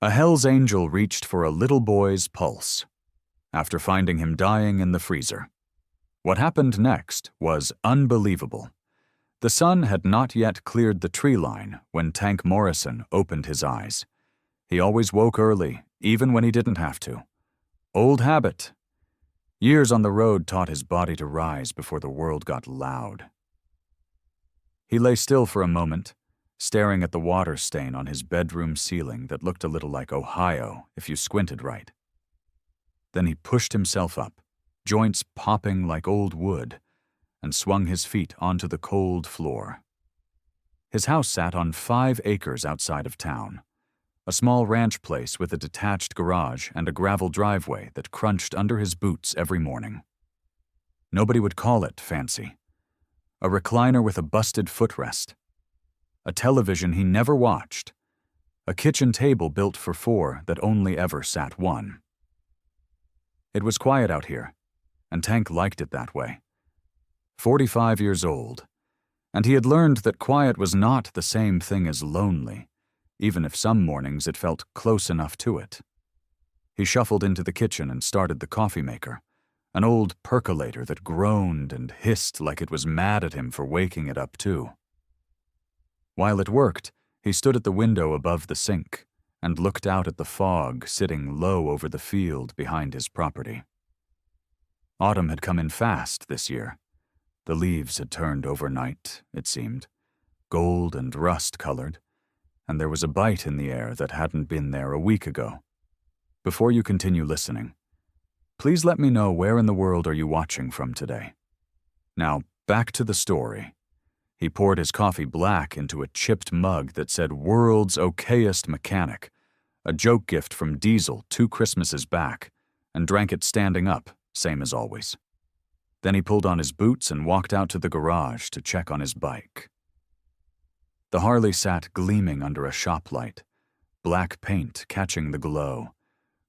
A Hell's Angel reached for a little boy's pulse after finding him dying in the freezer. What happened next was unbelievable. The sun had not yet cleared the tree line when Tank Morrison opened his eyes. He always woke early, even when he didn't have to. Old habit. Years on the road taught his body to rise before the world got loud. He lay still for a moment, staring at the water stain on his bedroom ceiling that looked a little like Ohio if you squinted right. Then he pushed himself up, joints popping like old wood, and swung his feet onto the cold floor. His house sat on 5 acres outside of town, a small ranch place with a detached garage and a gravel driveway that crunched under his boots every morning. Nobody would call it fancy. A recliner with a busted footrest, a television he never watched, a kitchen table built for 4 that only ever sat 1. It was quiet out here, and Tank liked it that way. 45 years old, and he had learned that quiet was not the same thing as lonely, even if some mornings it felt close enough to it. He shuffled into the kitchen and started the coffee maker, an old percolator that groaned and hissed like it was mad at him for waking it up too. While it worked, he stood at the window above the sink and looked out at the fog sitting low over the field behind his property. Autumn had come in fast this year. The leaves had turned overnight, it seemed, gold and rust-colored, and there was a bite in the air that hadn't been there a week ago. Before you continue listening, please let me know where in the world are you watching from today. Now, back to the story. He poured his coffee black into a chipped mug that said "World's Okayest Mechanic," a joke gift from Diesel 2 Christmases back, and drank it standing up, same as always. Then he pulled on his boots and walked out to the garage to check on his bike. The Harley sat gleaming under a shop light, black paint catching the glow,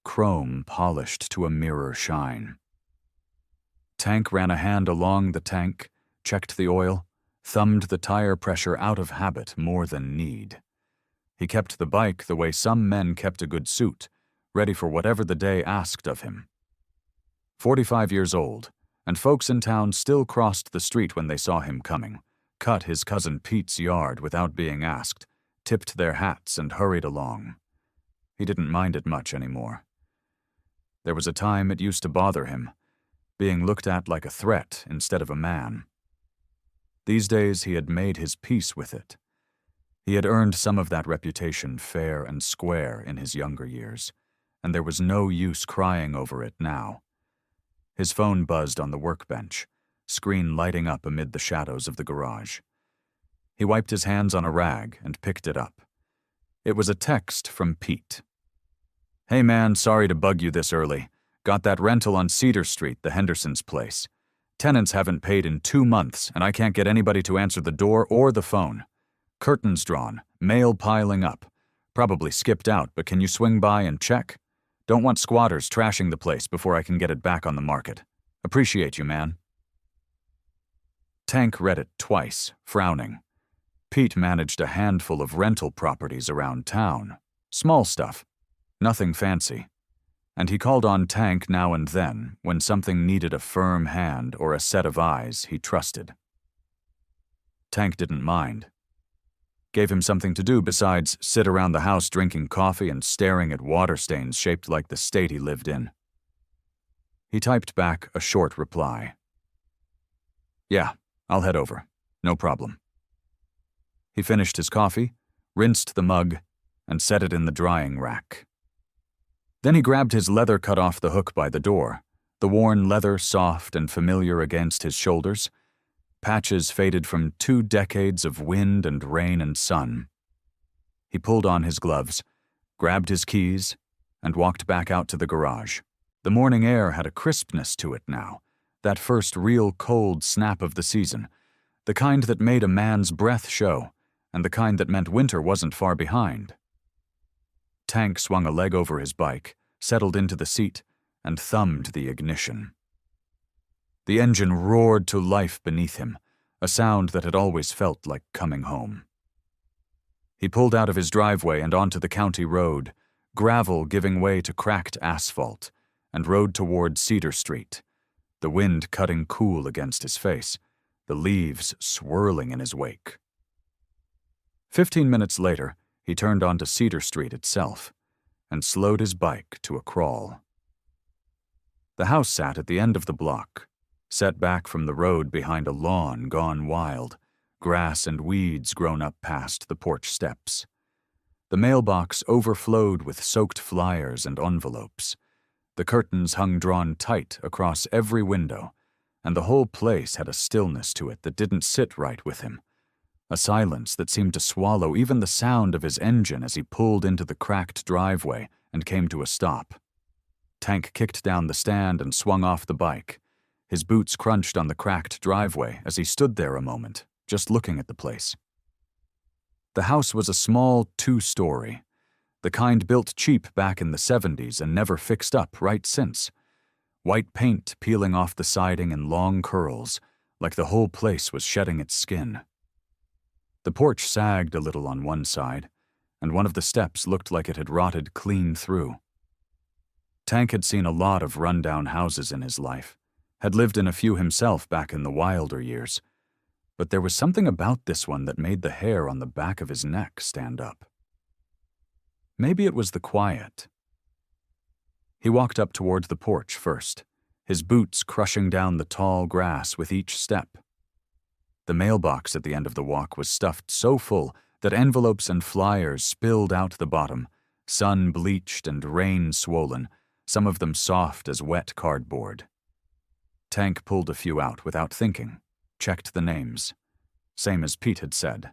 chrome polished to a mirror shine. Tank ran a hand along the tank, checked the oil, thumbed the tire pressure out of habit more than need. He kept the bike the way some men kept a good suit, ready for whatever the day asked of him. 45 years old, and folks in town still crossed the street when they saw him coming, cut his cousin Pete's yard without being asked, tipped their hats and hurried along. He didn't mind it much anymore. There was a time it used to bother him, being looked at like a threat instead of a man. These days he had made his peace with it. He had earned some of that reputation fair and square in his younger years, and there was no use crying over it now. His phone buzzed on the workbench, screen lighting up amid the shadows of the garage. He wiped his hands on a rag and picked it up. It was a text from Pete. "Hey man, sorry to bug you this early. Got that rental on Cedar Street, the Hendersons' place. Tenants haven't paid in 2 months, and I can't get anybody to answer the door or the phone. Curtains drawn, mail piling up. Probably skipped out, but can you swing by and check? Don't want squatters trashing the place before I can get it back on the market. Appreciate you, man." Tank read it twice, frowning. Pete managed a handful of rental properties around town. Small stuff. Nothing fancy. And he called on Tank now and then when something needed a firm hand or a set of eyes he trusted. Tank didn't mind. Gave him something to do besides sit around the house drinking coffee and staring at water stains shaped like the state he lived in. He typed back a short reply. "Yeah, I'll head over. No problem." He finished his coffee, rinsed the mug, and set it in the drying rack. Then he grabbed his leather cut off the hook by the door, the worn leather soft and familiar against his shoulders, patches faded from 2 decades of wind and rain and sun. He pulled on his gloves, grabbed his keys, and walked back out to the garage. The morning air had a crispness to it now, that first real cold snap of the season, the kind that made a man's breath show, and the kind that meant winter wasn't far behind. Tank swung a leg over his bike, settled into the seat, and thumbed the ignition. The engine roared to life beneath him, a sound that had always felt like coming home. He pulled out of his driveway and onto the county road, gravel giving way to cracked asphalt, and rode toward Cedar Street, the wind cutting cool against his face, the leaves swirling in his wake. 15 minutes later, he turned onto Cedar Street itself and slowed his bike to a crawl. The house sat at the end of the block, set back from the road behind a lawn gone wild, grass and weeds grown up past the porch steps. The mailbox overflowed with soaked flyers and envelopes. The curtains hung drawn tight across every window, and the whole place had a stillness to it that didn't sit right with him, a silence that seemed to swallow even the sound of his engine as he pulled into the cracked driveway and came to a stop. Tank kicked down the stand and swung off the bike. His boots crunched on the cracked driveway as he stood there a moment, just looking at the place. The house was a small 2-story, the kind built cheap back in the 70s and never fixed up right since. White paint peeling off the siding in long curls, like the whole place was shedding its skin. The porch sagged a little on one side, and one of the steps looked like it had rotted clean through. Tank had seen a lot of run-down houses in his life, had lived in a few himself back in the wilder years, but there was something about this one that made the hair on the back of his neck stand up. Maybe it was the quiet. He walked up toward the porch first, his boots crushing down the tall grass with each step. The mailbox at the end of the walk was stuffed so full that envelopes and flyers spilled out the bottom, sun-bleached and rain-swollen, some of them soft as wet cardboard. Tank pulled a few out without thinking, checked the names. Same as Pete had said.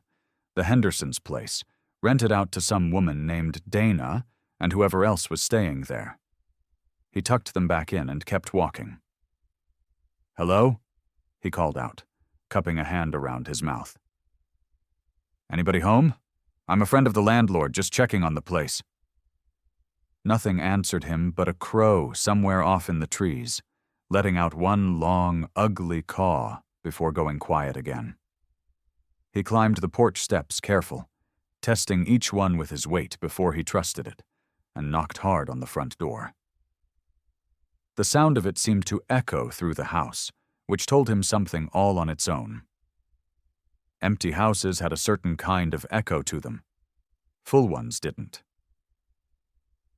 The Hendersons' place, rented out to some woman named Dana and whoever else was staying there. He tucked them back in and kept walking. "Hello?" he called out, cupping a hand around his mouth. "Anybody home? I'm a friend of the landlord, just checking on the place." Nothing answered him but a crow somewhere off in the trees, letting out one long, ugly caw before going quiet again. He climbed the porch steps careful, testing each one with his weight before he trusted it, and knocked hard on the front door. The sound of it seemed to echo through the house, which told him something all on its own. Empty houses had a certain kind of echo to them. Full ones didn't.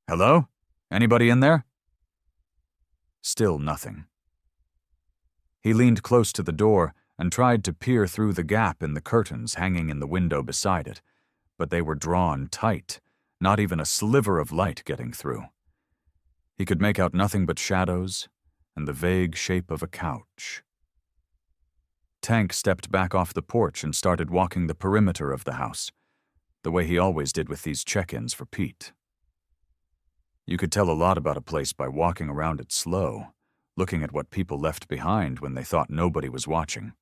"Hello? Anybody in there?" Still nothing. He leaned close to the door and tried to peer through the gap in the curtains hanging in the window beside it, but they were drawn tight, not even a sliver of light getting through. He could make out nothing but shadows and the vague shape of a couch. Tank stepped back off the porch and started walking the perimeter of the house, the way he always did with these check-ins for Pete. You could tell a lot about a place by walking around it slow, looking at what people left behind when they thought nobody was watching.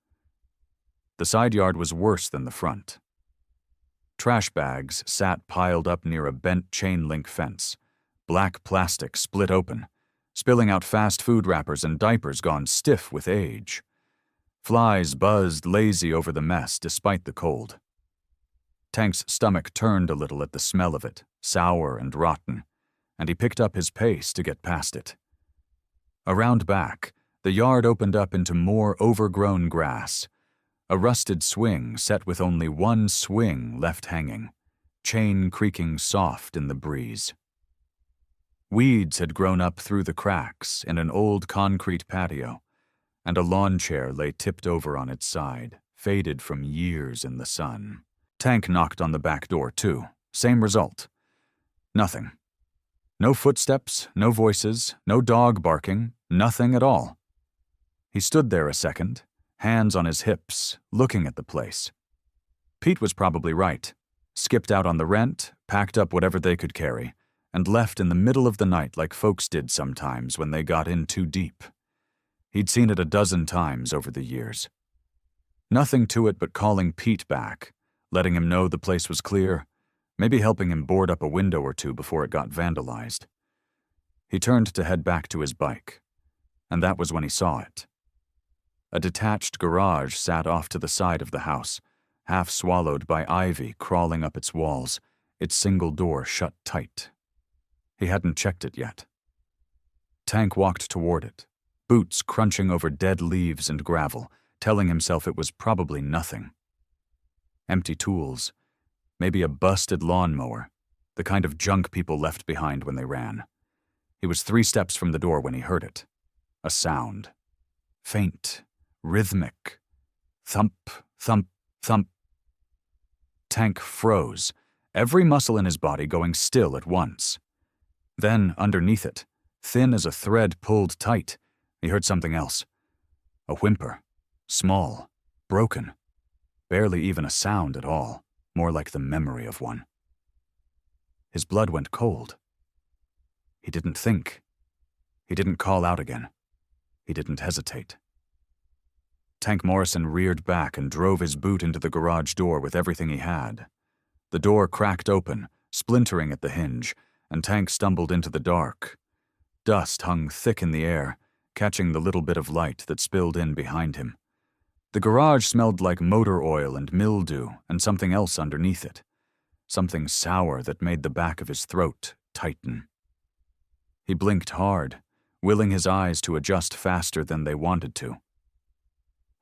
The side yard was worse than the front. Trash bags sat piled up near a bent chain-link fence, black plastic split open, spilling out fast food wrappers and diapers gone stiff with age. Flies buzzed lazy over the mess despite the cold. Tank's stomach turned a little at the smell of it, sour and rotten, and he picked up his pace to get past it. Around back, the yard opened up into more overgrown grass, a rusted swing set with only one swing left hanging, chain creaking soft in the breeze. Weeds had grown up through the cracks in an old concrete patio, and a lawn chair lay tipped over on its side, faded from years in the sun. Tank knocked on the back door, too. Same result. Nothing. No footsteps, no voices, no dog barking, nothing at all. He stood there a second, hands on his hips, looking at the place. Pete was probably right. Skipped out on the rent, packed up whatever they could carry, and left in the middle of the night like folks did sometimes when they got in too deep. He'd seen it a dozen times over the years. Nothing to it but calling Pete back, letting him know the place was clear, maybe helping him board up a window or two before it got vandalized. He turned to head back to his bike, and that was when he saw it. A detached garage sat off to the side of the house, half swallowed by ivy crawling up its walls, its single door shut tight. He hadn't checked it yet. Tank walked toward it, boots crunching over dead leaves and gravel, telling himself it was probably nothing. Empty tools, maybe a busted lawnmower, the kind of junk people left behind when they ran. He was 3 steps from the door when he heard it. A sound. Faint, rhythmic. Thump, thump, thump. Tank froze, every muscle in his body going still at once. Then, underneath it, thin as a thread pulled tight, he heard something else. A whimper. Small. Broken. Barely even a sound at all, more like the memory of one. His blood went cold. He didn't think. He didn't call out again. He didn't hesitate. Tank Morrison reared back and drove his boot into the garage door with everything he had. The door cracked open, splintering at the hinge, and Tank stumbled into the dark. Dust hung thick in the air, catching the little bit of light that spilled in behind him. The garage smelled like motor oil and mildew and something else underneath it. Something sour that made the back of his throat tighten. He blinked hard, willing his eyes to adjust faster than they wanted to.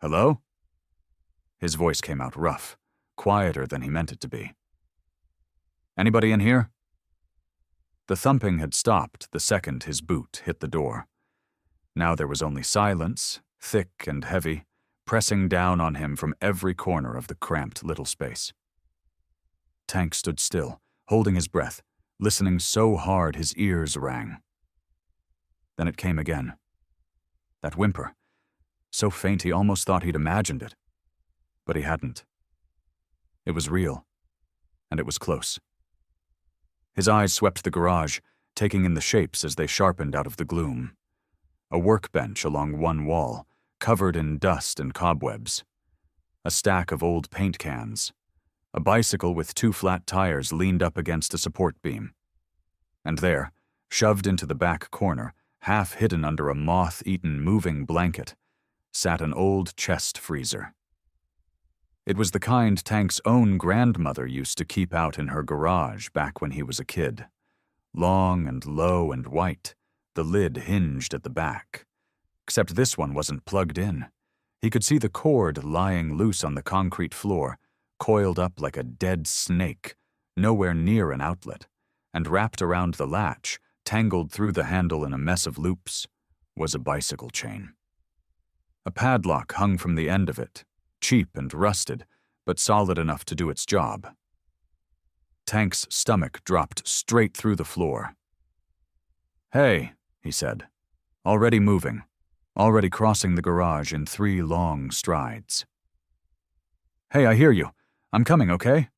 "Hello?" His voice came out rough, quieter than he meant it to be. "Anybody in here?" The thumping had stopped the second his boot hit the door. Now there was only silence, thick and heavy, pressing down on him from every corner of the cramped little space. Tank stood still, holding his breath, listening so hard his ears rang. Then it came again. That whimper, so faint he almost thought he'd imagined it. But he hadn't. It was real, and it was close. His eyes swept the garage, taking in the shapes as they sharpened out of the gloom. A workbench along one wall, covered in dust and cobwebs. A stack of old paint cans. A bicycle with 2 flat tires leaned up against a support beam. And there, shoved into the back corner, half hidden under a moth-eaten moving blanket, sat an old chest freezer. It was the kind Tank's own grandmother used to keep out in her garage back when he was a kid. Long and low and white, the lid hinged at the back. Except this one wasn't plugged in. He could see the cord lying loose on the concrete floor, coiled up like a dead snake, nowhere near an outlet, and wrapped around the latch, tangled through the handle in a mess of loops, was a bicycle chain. A padlock hung from the end of it, cheap and rusted, but solid enough to do its job. Tank's stomach dropped straight through the floor. "Hey," he said, already moving, already crossing the garage in 3 long strides. "Hey, I hear you. I'm coming, okay?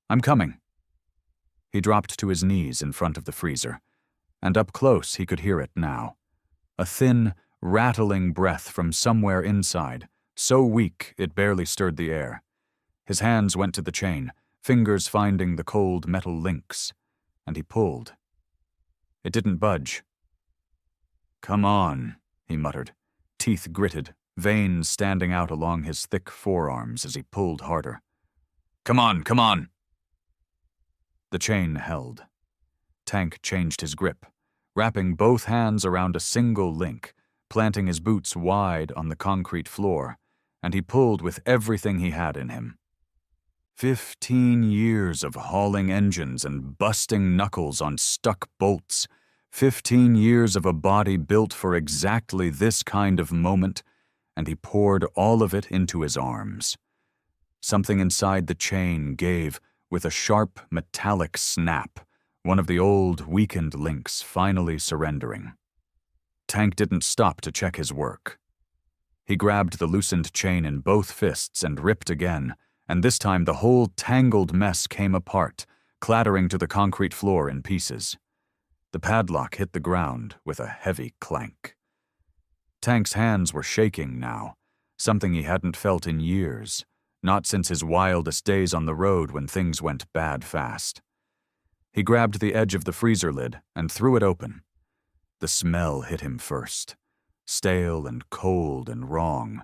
I'm coming." He dropped to his knees in front of the freezer, and up close he could hear it now. A thin, rattling breath from somewhere inside, so weak it barely stirred the air. His hands went to the chain, fingers finding the cold metal links, and he pulled. It didn't budge. "Come on," he muttered, teeth gritted, veins standing out along his thick forearms as he pulled harder. "Come on, come on!" The chain held. Tank changed his grip, wrapping both hands around a single link, planting his boots wide on the concrete floor, and he pulled with everything he had in him. 15 years of hauling engines and busting knuckles on stuck bolts. 15 years of a body built for exactly this kind of moment, and he poured all of it into his arms. Something inside the chain gave with a sharp, metallic snap, one of the old, weakened links finally surrendering. Tank didn't stop to check his work. He grabbed the loosened chain in both fists and ripped again, and this time the whole tangled mess came apart, clattering to the concrete floor in pieces. The padlock hit the ground with a heavy clank. Tank's hands were shaking now, something he hadn't felt in years, not since his wildest days on the road when things went bad fast. He grabbed the edge of the freezer lid and threw it open. The smell hit him first, stale and cold and wrong.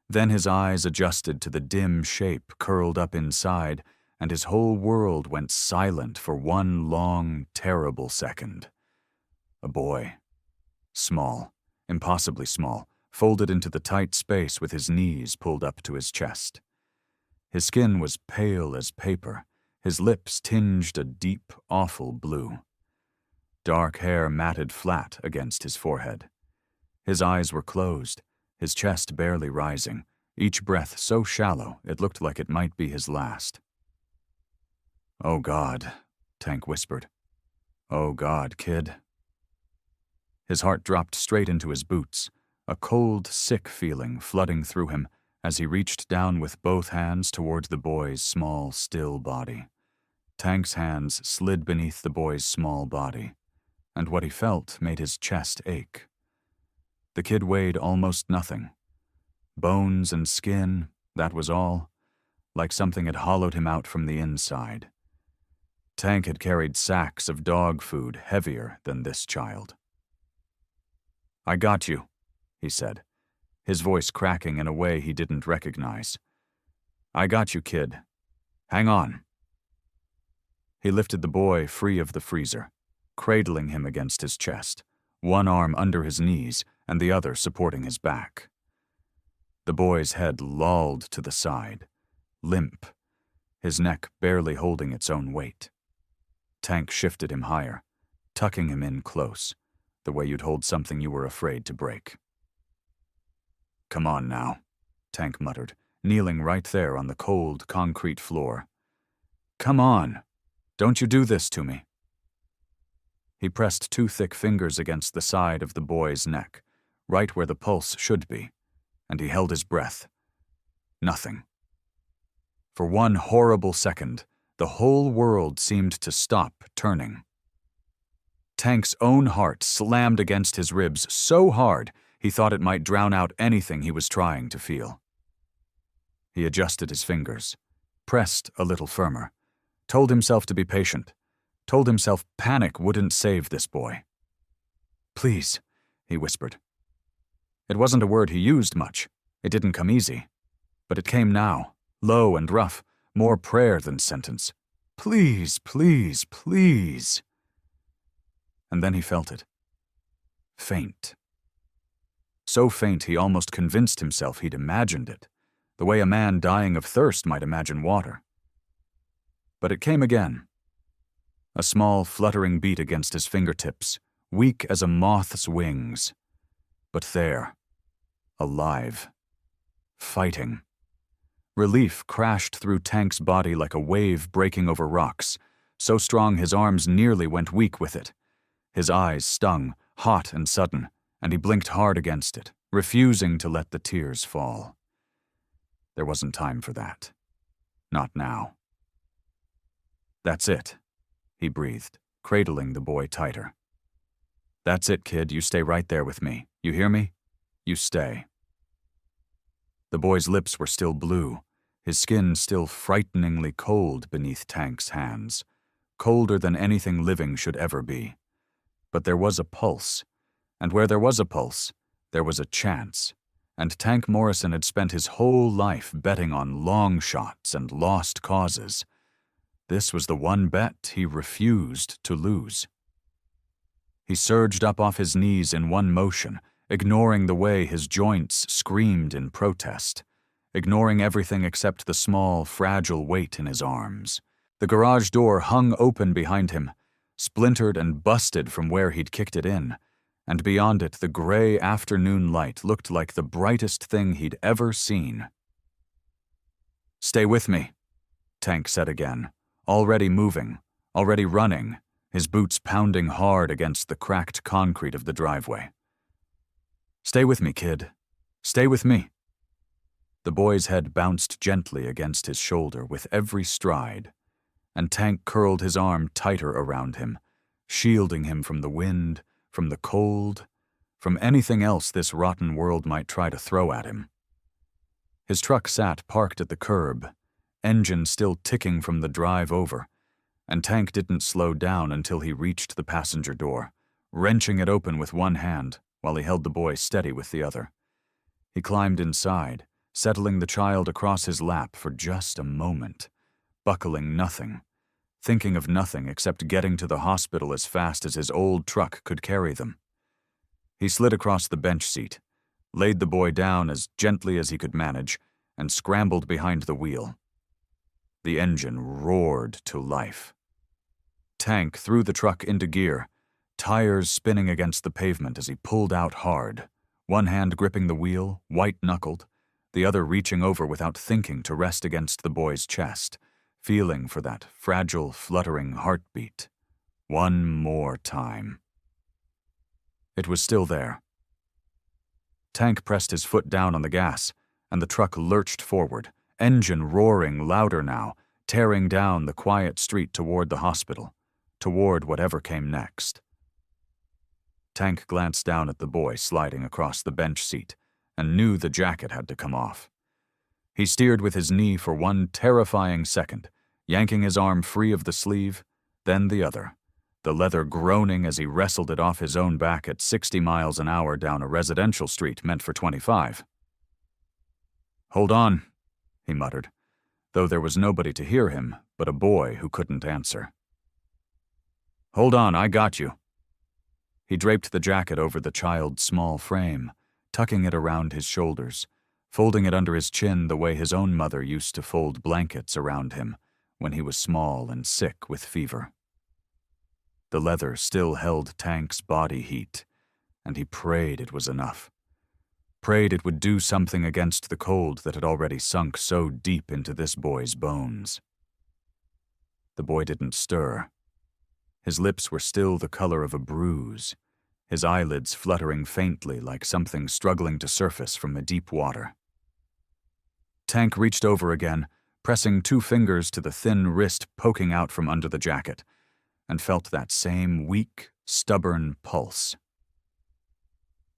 Then his eyes adjusted to the dim shape curled up inside, and his whole world went silent for one long, terrible second. A boy. Small, impossibly small, folded into the tight space with his knees pulled up to his chest. His skin was pale as paper, his lips tinged a deep, awful blue. Dark hair matted flat against his forehead. His eyes were closed, his chest barely rising, each breath so shallow it looked like it might be his last. "Oh God," Tank whispered. "Oh God, kid." His heart dropped straight into his boots, a cold, sick feeling flooding through him as he reached down with both hands toward the boy's small, still body. Tank's hands slid beneath the boy's small body, and what he felt made his chest ache. The kid weighed almost nothing. Bones and skin, that was all, like something had hollowed him out from the inside. Tank had carried sacks of dog food heavier than this child. "I got you," he said, his voice cracking in a way he didn't recognize. "I got you, kid. Hang on." He lifted the boy free of the freezer, cradling him against his chest, one arm under his knees and the other supporting his back. The boy's head lolled to the side, limp, his neck barely holding its own weight. Tank shifted him higher, tucking him in close, the way you'd hold something you were afraid to break. "Come on now," Tank muttered, kneeling right there on the cold, concrete floor. "Come on! Don't you do this to me." He pressed two thick fingers against the side of the boy's neck, right where the pulse should be, and he held his breath. Nothing. For one horrible second, the whole world seemed to stop turning. Tank's own heart slammed against his ribs so hard he thought it might drown out anything he was trying to feel. He adjusted his fingers, pressed a little firmer, told himself to be patient, told himself panic wouldn't save this boy. "Please," he whispered. It wasn't a word he used much. It didn't come easy. But it came now, low and rough, more prayer than sentence. "Please, please, please." And then he felt it. Faint. So faint he almost convinced himself he'd imagined it, the way a man dying of thirst might imagine water. But it came again. A small, fluttering beat against his fingertips, weak as a moth's wings. But there, alive, fighting. Relief crashed through Tank's body like a wave breaking over rocks, so strong his arms nearly went weak with it. His eyes stung, hot and sudden, and he blinked hard against it, refusing to let the tears fall. There wasn't time for that. Not now. "That's it," he breathed, cradling the boy tighter. "That's it, kid. You stay right there with me. You hear me? You stay." The boy's lips were still blue, his skin still frighteningly cold beneath Tank's hands, colder than anything living should ever be. But there was a pulse, and where there was a pulse, there was a chance, and Tank Morrison had spent his whole life betting on long shots and lost causes. This was the one bet he refused to lose. He surged up off his knees in one motion, ignoring the way his joints screamed in protest, ignoring everything except the small, fragile weight in his arms. The garage door hung open behind him, splintered and busted from where he'd kicked it in, and beyond it the gray afternoon light looked like the brightest thing he'd ever seen. "Stay with me," Tank said again, already moving, already running, his boots pounding hard against the cracked concrete of the driveway. "Stay with me, kid. Stay with me." The boy's head bounced gently against his shoulder with every stride, and Tank curled his arm tighter around him, shielding him from the wind, from the cold, from anything else this rotten world might try to throw at him. His truck sat parked at the curb, engine still ticking from the drive over, and Tank didn't slow down until he reached the passenger door, wrenching it open with one hand while he held the boy steady with the other. He climbed inside, settling the child across his lap for just a moment, buckling nothing, thinking of nothing except getting to the hospital as fast as his old truck could carry them. He slid across the bench seat, laid the boy down as gently as he could manage, and scrambled behind the wheel. The engine roared to life. Tank threw the truck into gear, tires spinning against the pavement as he pulled out hard, one hand gripping the wheel, white-knuckled, the other reaching over without thinking to rest against the boy's chest, feeling for that fragile, fluttering heartbeat. One more time. It was still there. Tank pressed his foot down on the gas, and the truck lurched forward, engine roaring louder now, tearing down the quiet street toward the hospital, toward whatever came next. Tank glanced down at the boy sliding across the bench seat and knew the jacket had to come off. He steered with his knee for one terrifying second, yanking his arm free of the sleeve, then the other, the leather groaning as he wrestled it off his own back at 60 miles an hour down a residential street meant for 25. "Hold on," he muttered, though there was nobody to hear him but a boy who couldn't answer. "Hold on, I got you." He draped the jacket over the child's small frame, tucking it around his shoulders, folding it under his chin the way his own mother used to fold blankets around him when he was small and sick with fever. The leather still held Tank's body heat, and he prayed it was enough. Prayed it would do something against the cold that had already sunk so deep into this boy's bones. The boy didn't stir. His lips were still the color of a bruise, his eyelids fluttering faintly like something struggling to surface from the deep water. Tank reached over again, pressing 2 fingers to the thin wrist poking out from under the jacket, and felt that same weak, stubborn pulse.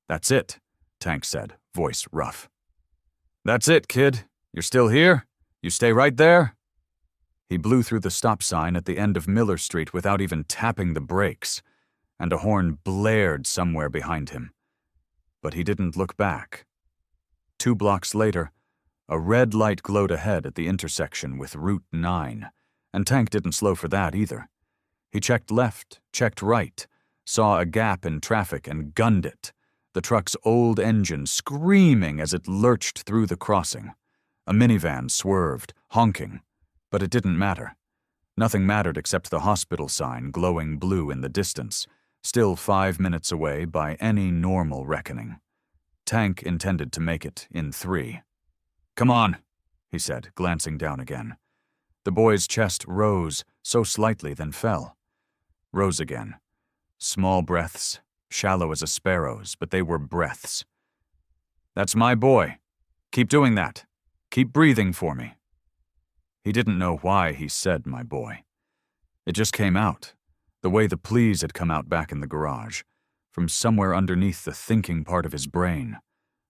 "That's it," Tank said, voice rough. "That's it, kid. You're still here? You stay right there?" He blew through the stop sign at the end of Miller Street without even tapping the brakes, and a horn blared somewhere behind him. But he didn't look back. 2 blocks later, a red light glowed ahead at the intersection with Route 9, and Tank didn't slow for that either. He checked left, checked right, saw a gap in traffic and gunned it, the truck's old engine screaming as it lurched through the crossing. A minivan swerved, honking, but it didn't matter. Nothing mattered except the hospital sign glowing blue in the distance, still 5 minutes away by any normal reckoning. Tank intended to make it in 3. "Come on," he said, glancing down again. The boy's chest rose, so slightly then fell. Rose again. Small breaths, shallow as a sparrow's, but they were breaths. "That's my boy. Keep doing that. Keep breathing for me." He didn't know why he said "my boy." It just came out, the way the pleas had come out back in the garage, from somewhere underneath the thinking part of his brain,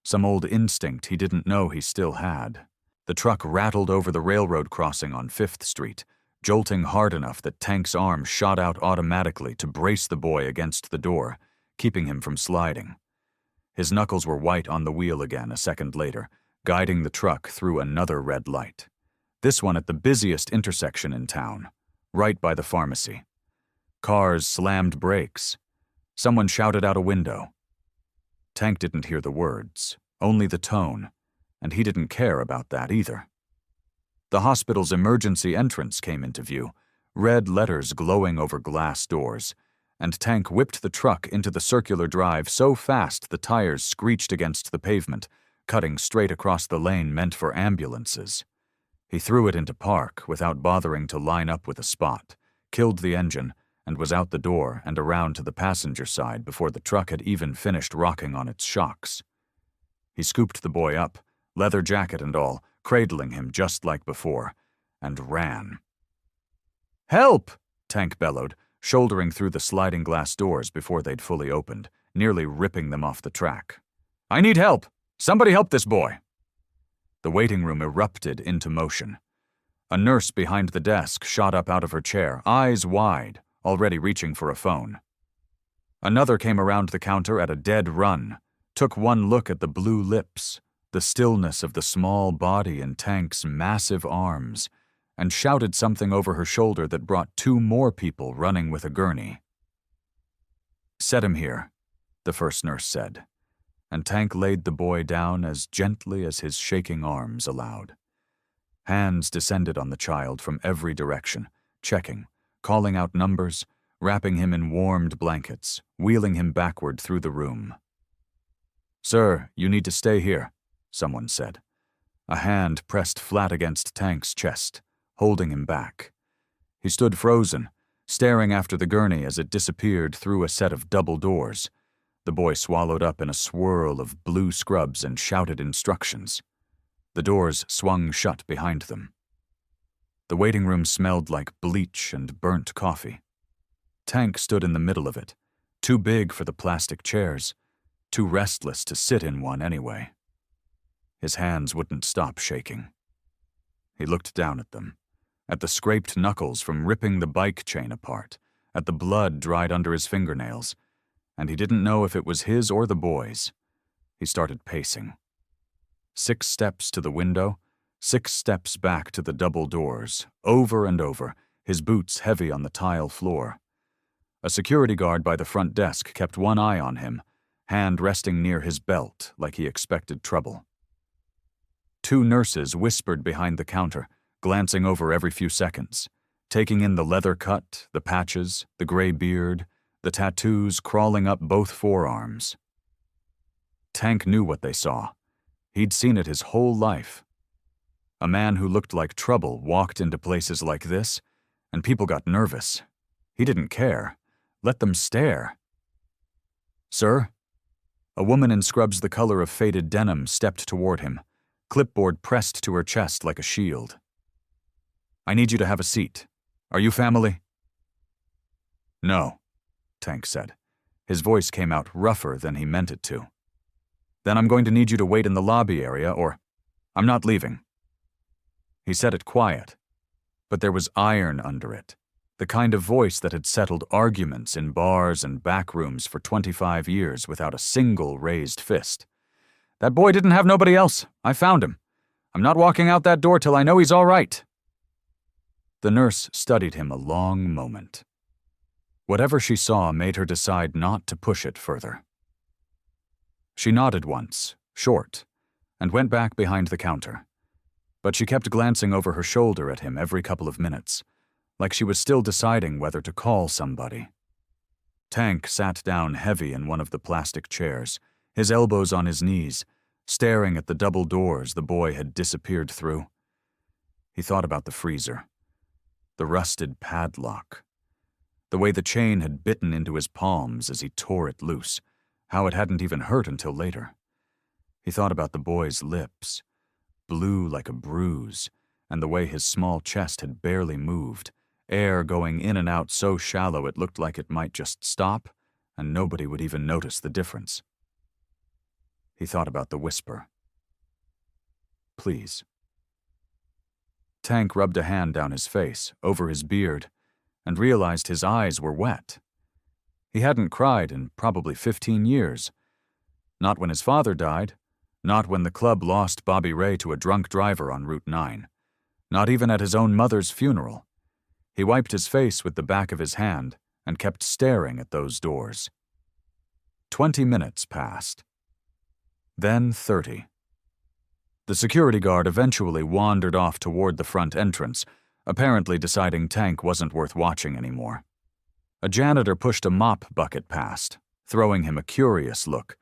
some old instinct he didn't know he still had. The truck rattled over the railroad crossing on 5th Street, jolting hard enough that Tank's arm shot out automatically to brace the boy against the door, keeping him from sliding. His knuckles were white on the wheel again a second later, guiding the truck through another red light. This one at the busiest intersection in town, right by the pharmacy. Cars slammed brakes. Someone shouted out a window. Tank didn't hear the words, only the tone, and he didn't care about that either. The hospital's emergency entrance came into view, red letters glowing over glass doors, and Tank whipped the truck into the circular drive so fast the tires screeched against the pavement, cutting straight across the lane meant for ambulances. He threw it into park without bothering to line up with a spot, killed the engine, and was out the door and around to the passenger side before the truck had even finished rocking on its shocks. He scooped the boy up, leather jacket and all, cradling him just like before, and ran. "Help!" Tank bellowed, shouldering through the sliding glass doors before they'd fully opened, nearly ripping them off the track. "I need help! Somebody help this boy!" The waiting room erupted into motion. A nurse behind the desk shot up out of her chair, eyes wide, already reaching for a phone. Another came around the counter at a dead run, took one look at the blue lips, the stillness of the small body in Tank's massive arms, and shouted something over her shoulder that brought 2 more people running with a gurney. "Set him here," the first nurse said, and Tank laid the boy down as gently as his shaking arms allowed. Hands descended on the child from every direction, checking, calling out numbers, wrapping him in warmed blankets, wheeling him backward through the room. "Sir, you need to stay here," someone said. A hand pressed flat against Tank's chest, holding him back. He stood frozen, staring after the gurney as it disappeared through a set of double doors. The boy swallowed up in a swirl of blue scrubs and shouted instructions. The doors swung shut behind them. The waiting room smelled like bleach and burnt coffee. Tank stood in the middle of it, too big for the plastic chairs, too restless to sit in one anyway. His hands wouldn't stop shaking. He looked down at them, at the scraped knuckles from ripping the bike chain apart, at the blood dried under his fingernails, and he didn't know if it was his or the boy's. He started pacing. 6 steps to the window, 6 steps back to the double doors, over and over, his boots heavy on the tile floor. A security guard by the front desk kept one eye on him, hand resting near his belt like he expected trouble. 2 nurses whispered behind the counter, glancing over every few seconds, taking in the leather cut, the patches, the gray beard, the tattoos crawling up both forearms. Tank knew what they saw. He'd seen it his whole life. A man who looked like trouble walked into places like this, and people got nervous. He didn't care. Let them stare. "Sir?" A woman in scrubs the color of faded denim stepped toward him, clipboard pressed to her chest like a shield. "I need you to have a seat. Are you family?" "No," Tank said. His voice came out rougher than he meant it to. "Then I'm going to need you to wait in the lobby area, or I'm not leaving." He said it quiet, but there was iron under it, the kind of voice that had settled arguments in bars and back rooms for 25 years without a single raised fist. "That boy didn't have nobody else. I found him. I'm not walking out that door till I know he's all right." The nurse studied him a long moment. Whatever she saw made her decide not to push it further. She nodded once, short, and went back behind the counter. But she kept glancing over her shoulder at him every couple of minutes, like she was still deciding whether to call somebody. Tank sat down heavy in one of the plastic chairs, his elbows on his knees, staring at the double doors the boy had disappeared through. He thought about the freezer, the rusted padlock, the way the chain had bitten into his palms as he tore it loose, how it hadn't even hurt until later. He thought about the boy's lips, blue like a bruise, and the way his small chest had barely moved, air going in and out so shallow it looked like it might just stop, and nobody would even notice the difference. He thought about the whisper. "Please." Tank rubbed a hand down his face, over his beard, and realized his eyes were wet. He hadn't cried in probably 15 years. Not when his father died, not when the club lost Bobby Ray to a drunk driver on Route 9, not even at his own mother's funeral. He wiped his face with the back of his hand and kept staring at those doors. 20 minutes passed. Then 30. The security guard eventually wandered off toward the front entrance, apparently deciding Tank wasn't worth watching anymore. A janitor pushed a mop bucket past, throwing him a curious look,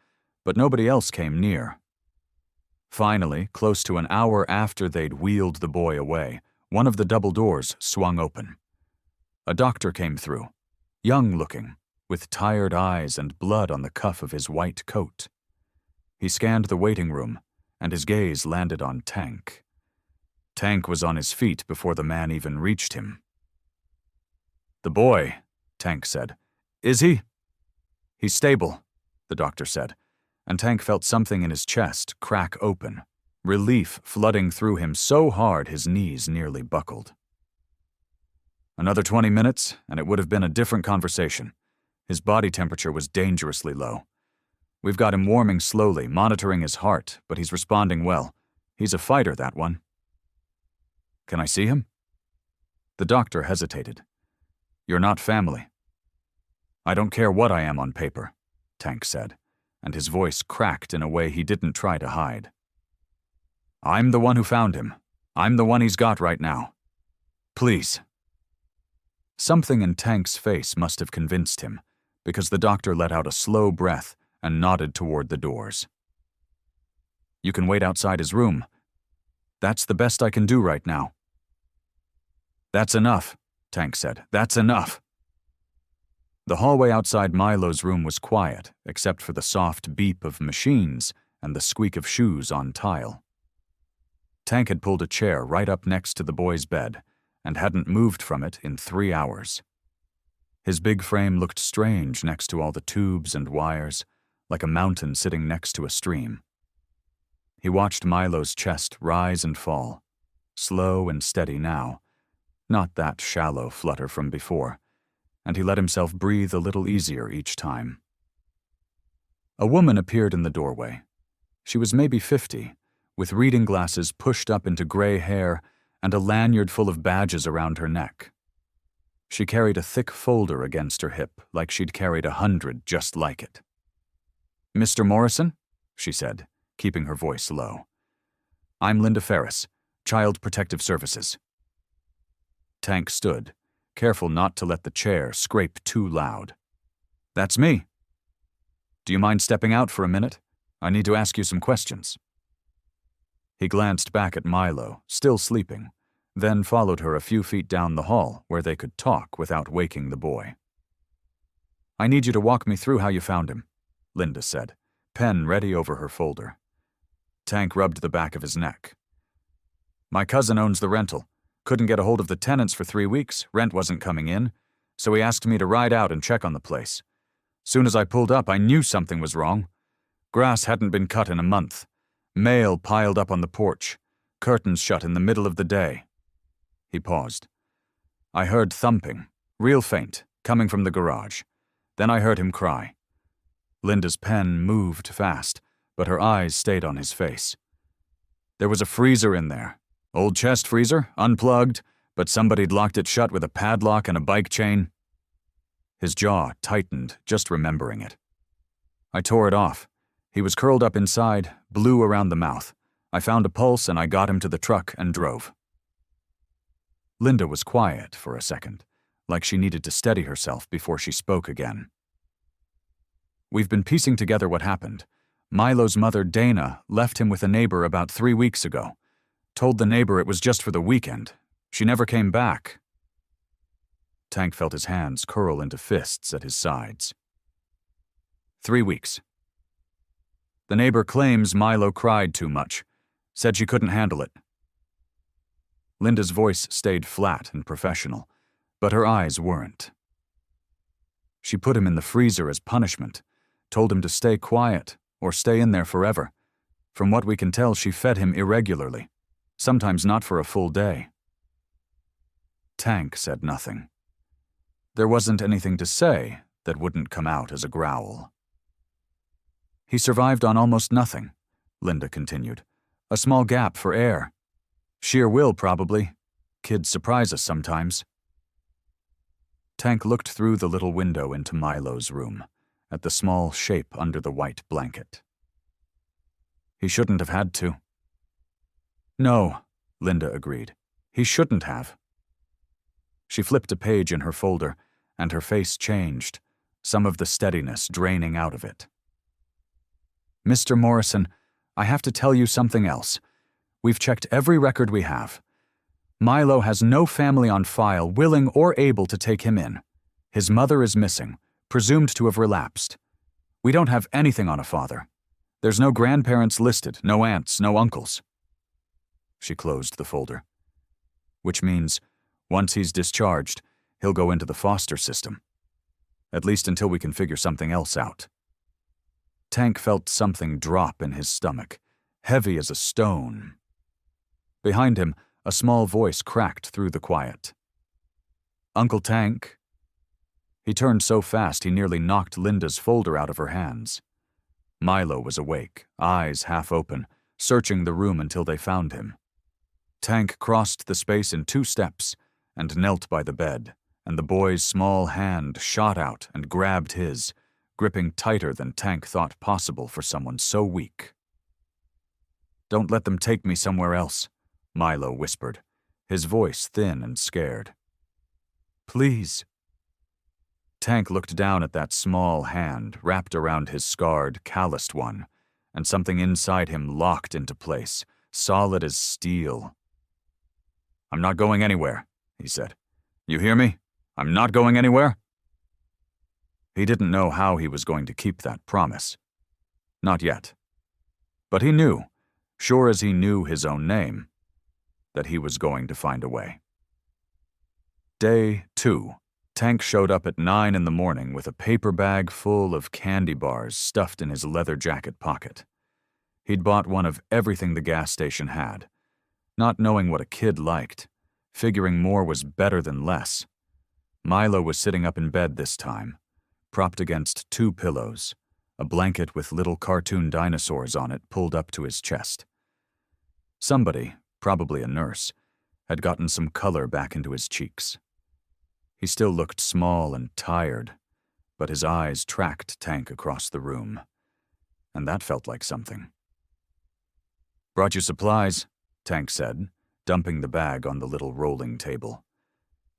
but nobody else came near. Finally, close to an hour after they'd wheeled the boy away, one of the double doors swung open. A doctor came through, young-looking, with tired eyes and blood on the cuff of his white coat. He scanned the waiting room, and his gaze landed on Tank. Tank was on his feet before the man even reached him. "The boy," Tank said. "Is he?" "He's stable," the doctor said, and Tank felt something in his chest crack open, relief flooding through him so hard his knees nearly buckled. Another 20 minutes, and it would have been a different conversation. His body temperature was dangerously low. We've got him warming slowly, monitoring his heart, but he's responding well. He's a fighter, that one. "Can I see him?" The doctor hesitated. "You're not family." "I don't care what I am on paper," Tank said, and his voice cracked in a way he didn't try to hide. "I'm the one who found him. I'm the one he's got right now. Please." Something in Tank's face must have convinced him, because the doctor let out a slow breath and nodded toward the doors. "You can wait outside his room. That's the best I can do right now." "That's enough," Tank said. "That's enough." The hallway outside Milo's room was quiet, except for the soft beep of machines and the squeak of shoes on tile. Tank had pulled a chair right up next to the boy's bed and hadn't moved from it in 3 hours. His big frame looked strange next to all the tubes and wires, like a mountain sitting next to a stream. He watched Milo's chest rise and fall, slow and steady now, not that shallow flutter from before, and he let himself breathe a little easier each time. A woman appeared in the doorway. She was maybe 50, with reading glasses pushed up into gray hair and a lanyard full of badges around her neck. She carried a thick folder against her hip, like she'd carried 100 just like it. "Mr. Morrison?" she said, keeping her voice low. "I'm Linda Ferris, Child Protective Services." Tank stood, careful not to let the chair scrape too loud. "That's me. Do you mind stepping out for a minute? I need to ask you some questions." He glanced back at Milo, still sleeping, then followed her a few feet down the hall where they could talk without waking the boy. "I need you to walk me through how you found him," Linda said, pen ready over her folder. Tank rubbed the back of his neck. "My cousin owns the rental. Couldn't get a hold of the tenants for 3 weeks, rent wasn't coming in, so he asked me to ride out and check on the place. Soon as I pulled up, I knew something was wrong. Grass hadn't been cut in a month. Mail piled up on the porch. Curtains shut in the middle of the day." He paused. "I heard thumping, real faint, coming from the garage. Then I heard him cry." Linda's pen moved fast, but her eyes stayed on his face. "There was a freezer in there. Old chest freezer, unplugged, but somebody'd locked it shut with a padlock and a bike chain." His jaw tightened, just remembering it. "I tore it off. He was curled up inside, blue around the mouth. I found a pulse and I got him to the truck and drove." Linda was quiet for a second, like she needed to steady herself before she spoke again. "We've been piecing together what happened. Milo's mother, Dana, left him with a neighbor about 3 weeks ago. Told the neighbor it was just for the weekend. She never came back." Tank felt his hands curl into fists at his sides. 3 weeks. The neighbor claims Milo cried too much. Said she couldn't handle it." Linda's voice stayed flat and professional, but her eyes weren't. "She put him in the freezer as punishment, told him to stay quiet or stay in there forever. From what we can tell, she fed him irregularly, sometimes not for a full day." Tank said nothing. There wasn't anything to say that wouldn't come out as a growl. "He survived on almost nothing," Linda continued. "A small gap for air. Sheer will, probably. Kids surprise us sometimes." Tank looked through the little window into Milo's room, at the small shape under the white blanket. "He shouldn't have had to." "No," Linda agreed. "He shouldn't have." She flipped a page in her folder, and her face changed, some of the steadiness draining out of it. "Mr. Morrison, I have to tell you something else. We've checked every record we have. Milo has no family on file willing or able to take him in. His mother is missing, presumed to have relapsed. We don't have anything on a father. There's no grandparents listed, no aunts, no uncles." She closed the folder. "Which means, once he's discharged, he'll go into the foster system. At least until we can figure something else out." Tank felt something drop in his stomach, heavy as a stone. Behind him, a small voice cracked through the quiet. "Uncle Tank." He turned so fast he nearly knocked Linda's folder out of her hands. Milo was awake, eyes half open, searching the room until they found him. Tank crossed the space in 2 steps and knelt by the bed, and the boy's small hand shot out and grabbed his, gripping tighter than Tank thought possible for someone so weak. "Don't let them take me somewhere else," Milo whispered, his voice thin and scared. "Please." Tank looked down at that small hand wrapped around his scarred, calloused one, and something inside him locked into place, solid as steel. "I'm not going anywhere," he said. "You hear me? I'm not going anywhere." He didn't know how he was going to keep that promise. Not yet. But he knew, sure as he knew his own name, that he was going to find a way. Day 2. Tank showed up at 9 in the morning with a paper bag full of candy bars stuffed in his leather jacket pocket. He'd bought one of everything the gas station had, not knowing what a kid liked, figuring more was better than less. Milo was sitting up in bed this time, propped against 2 pillows, a blanket with little cartoon dinosaurs on it pulled up to his chest. Somebody, probably a nurse, had gotten some color back into his cheeks. He still looked small and tired, but his eyes tracked Tank across the room, and that felt like something. "Brought you supplies," Tank said, dumping the bag on the little rolling table.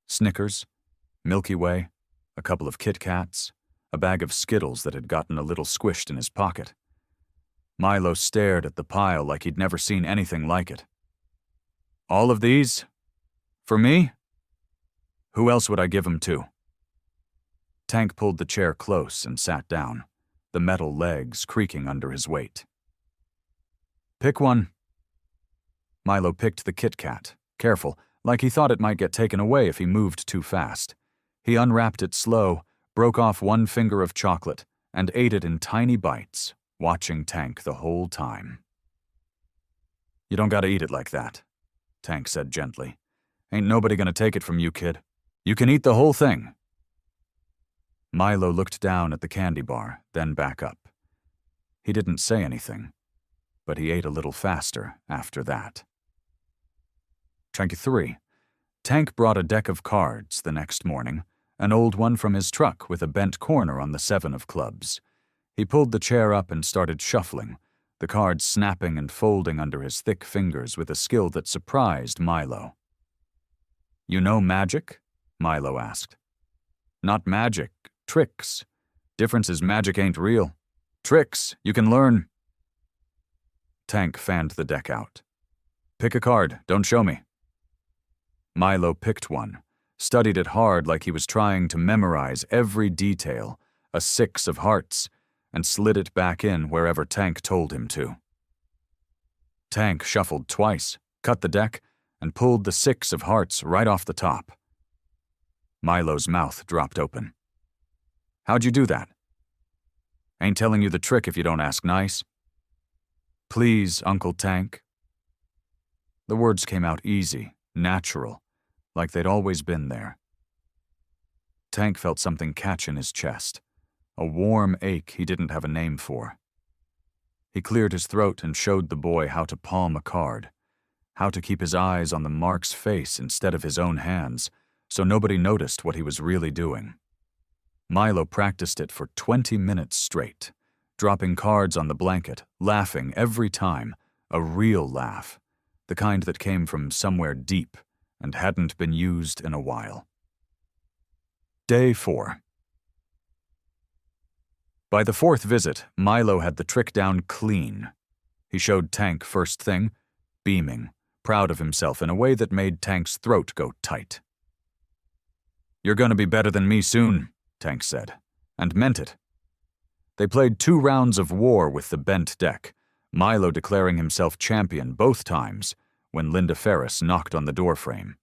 Snickers, Milky Way, a couple of Kit Kats, a bag of Skittles that had gotten a little squished in his pocket. Milo stared at the pile like he'd never seen anything like it. "All of these? For me? Who else would I give them to?" Tank pulled the chair close and sat down, the metal legs creaking under his weight. "Pick one." Milo picked the Kit Kat, careful, like he thought it might get taken away if he moved too fast. He unwrapped it slow, broke off one finger of chocolate, and ate it in tiny bites, watching Tank the whole time. "You don't gotta eat it like that," Tank said gently. "Ain't nobody gonna take it from you, kid. You can eat the whole thing." Milo looked down at the candy bar, then back up. He didn't say anything, but he ate a little faster after that. Chapter 3. Tank brought a deck of cards the next morning, an old one from his truck with a bent corner on the 7 of clubs. He pulled the chair up and started shuffling, the cards snapping and folding under his thick fingers with a skill that surprised Milo. "You know magic?" Milo asked. "Not magic, tricks. Difference is magic ain't real. Tricks, you can learn." Tank fanned the deck out. "Pick a card, don't show me." Milo picked one, studied it hard like he was trying to memorize every detail, a 6 of hearts, and slid it back in wherever Tank told him to. Tank shuffled twice, cut the deck, and pulled the 6 of hearts right off the top. Milo's mouth dropped open. "How'd you do that?" "Ain't telling you the trick if you don't ask nice." "Please, Uncle Tank." The words came out easy, natural, like they'd always been there. Tank felt something catch in his chest, a warm ache he didn't have a name for. He cleared his throat and showed the boy how to palm a card, how to keep his eyes on the mark's face instead of his own hands, so nobody noticed what he was really doing. Milo practiced it for 20 minutes straight, dropping cards on the blanket, laughing every time, a real laugh, the kind that came from somewhere deep and hadn't been used in a while. Day 4. By the 4th visit, Milo had the trick down clean. He showed Tank first thing, beaming, proud of himself in a way that made Tank's throat go tight. "You're gonna be better than me soon," Tank said, and meant it. They played 2 rounds of war with the bent deck, Milo declaring himself champion both times when Linda Ferris knocked on the doorframe.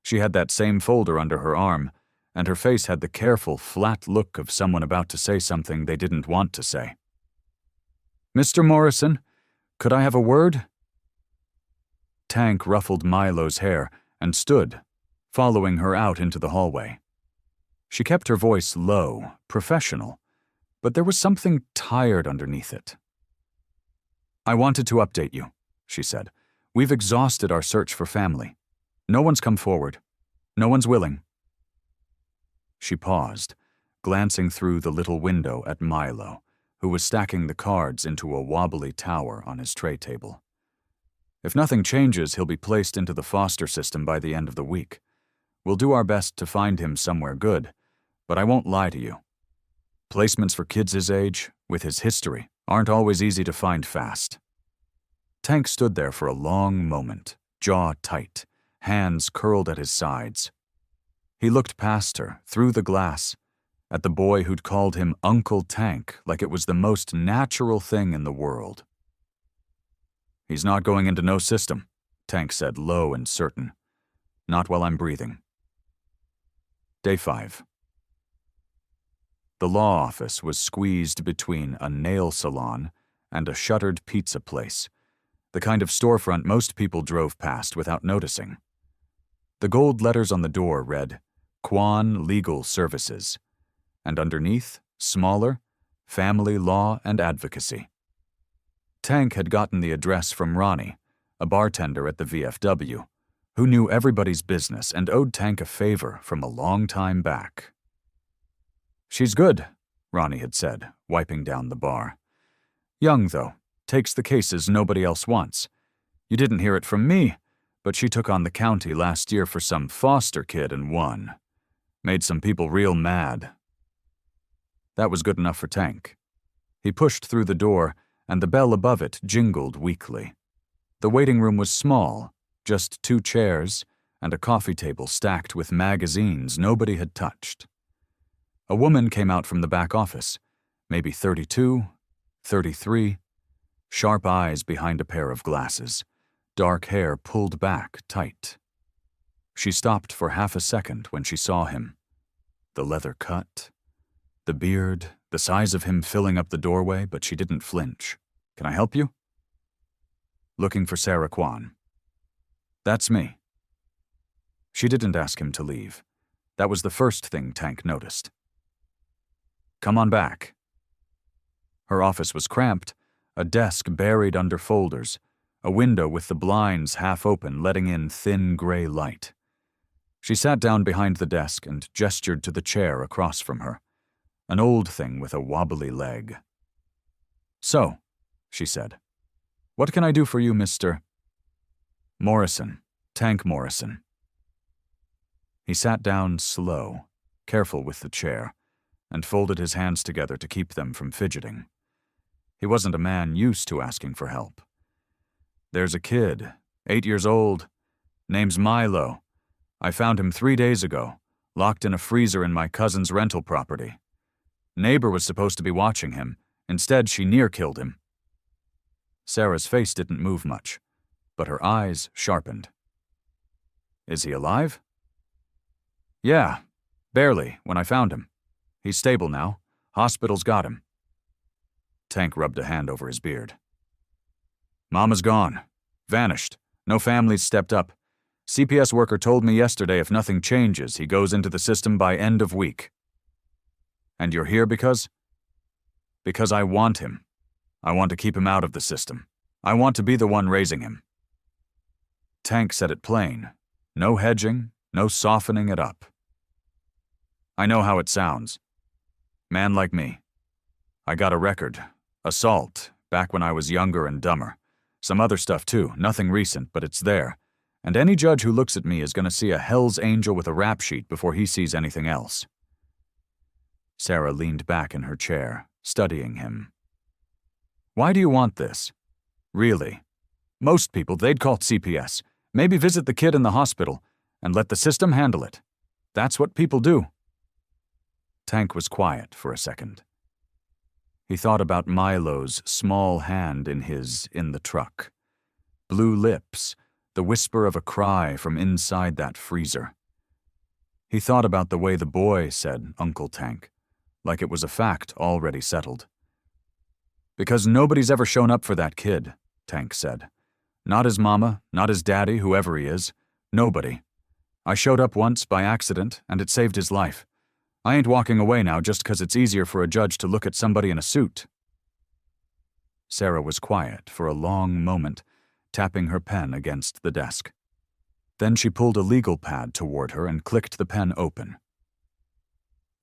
She had that same folder under her arm, and her face had the careful, flat look of someone about to say something they didn't want to say. "Mr. Morrison, could I have a word?" Tank ruffled Milo's hair and stood, following her out into the hallway. She kept her voice low, professional, but there was something tired underneath it. "I wanted to update you," she said. "We've exhausted our search for family. No one's come forward. No one's willing." She paused, glancing through the little window at Milo, who was stacking the cards into a wobbly tower on his tray table. "If nothing changes, he'll be placed into the foster system by the end of the week. We'll do our best to find him somewhere good, but I won't lie to you. Placements for kids his age, with his history, aren't always easy to find fast." Tank stood there for a long moment, jaw tight, hands curled at his sides. He looked past her, through the glass, at the boy who'd called him Uncle Tank like it was the most natural thing in the world. "He's not going into no system," Tank said, low and certain. "Not while I'm breathing." Day 5. The law office was squeezed between a nail salon and a shuttered pizza place, the kind of storefront most people drove past without noticing. The gold letters on the door read, "Quan Legal Services," and underneath, smaller, "Family Law and Advocacy." Tank had gotten the address from Ronnie, a bartender at the VFW, who knew everybody's business and owed Tank a favor from a long time back. "She's good," Ronnie had said, wiping down the bar. "Young, though, takes the cases nobody else wants. You didn't hear it from me, but she took on the county last year for some foster kid and won. Made some people real mad." That was good enough for Tank. He pushed through the door, and the bell above it jingled weakly. The waiting room was small, just 2 chairs and a coffee table stacked with magazines nobody had touched. A woman came out from the back office, maybe 32, 33, sharp eyes behind a pair of glasses, dark hair pulled back tight. She stopped for half a second when she saw him. The leather cut, the beard, the size of him filling up the doorway, but she didn't flinch. "Can I help you?" "Looking for Sarah Quan." "That's me." She didn't ask him to leave. That was the first thing Tank noticed. "Come on back." Her office was cramped, a desk buried under folders, a window with the blinds half open letting in thin gray light. She sat down behind the desk and gestured to the chair across from her, an old thing with a wobbly leg. "So," she said, "what can I do for you, Mr. Morrison, Tank Morrison?" He sat down slow, careful with the chair, and folded his hands together to keep them from fidgeting. He wasn't a man used to asking for help. "There's a kid, 8 years old, name's Milo. I found him 3 days ago, locked in a freezer in my cousin's rental property. Neighbor was supposed to be watching him. Instead, she near-killed him." Sarah's face didn't move much, but her eyes sharpened. "Is he alive?" "Yeah, barely, when I found him. He's stable now. Hospital's got him." Tank rubbed a hand over his beard. "Mama's gone. Vanished. No family's stepped up. CPS worker told me yesterday if nothing changes, he goes into the system by end of week." "And you're here because?" "Because I want him. I want to keep him out of the system. I want to be the one raising him." Tank said it plain. No hedging, no softening it up. "I know how it sounds. Man like me. I got a record. Assault, back when I was younger and dumber. Some other stuff too, nothing recent, but it's there. And any judge who looks at me is going to see a Hell's Angel with a rap sheet before he sees anything else." Sarah leaned back in her chair, studying him. "Why do you want this? Really? Most people, they'd call CPS, maybe visit the kid in the hospital, and let the system handle it. That's what people do." Tank was quiet for a second. He thought about Milo's small hand in the truck. Blue lips, the whisper of a cry from inside that freezer. He thought about the way the boy said Uncle Tank, like it was a fact already settled. "Because nobody's ever shown up for that kid," Tank said. "Not his mama, not his daddy, whoever he is. Nobody. I showed up once by accident, and it saved his life. I ain't walking away now just 'cause it's easier for a judge to look at somebody in a suit." Sarah was quiet for a long moment, tapping her pen against the desk. Then she pulled a legal pad toward her and clicked the pen open.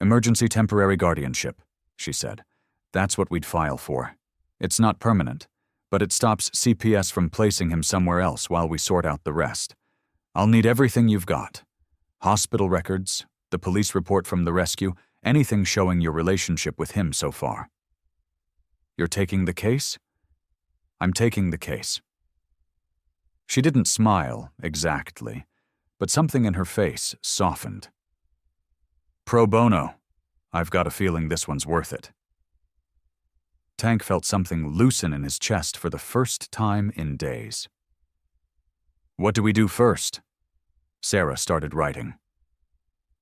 "Emergency temporary guardianship," she said. "That's what we'd file for. It's not permanent, but it stops CPS from placing him somewhere else while we sort out the rest. I'll need everything you've got. Hospital records, the police report from the rescue, anything showing your relationship with him so far." "You're taking the case?" "I'm taking the case." She didn't smile, exactly, but something in her face softened. "Pro bono. I've got a feeling this one's worth it." Tank felt something loosen in his chest for the first time in days. "What do we do first?" Sarah started writing.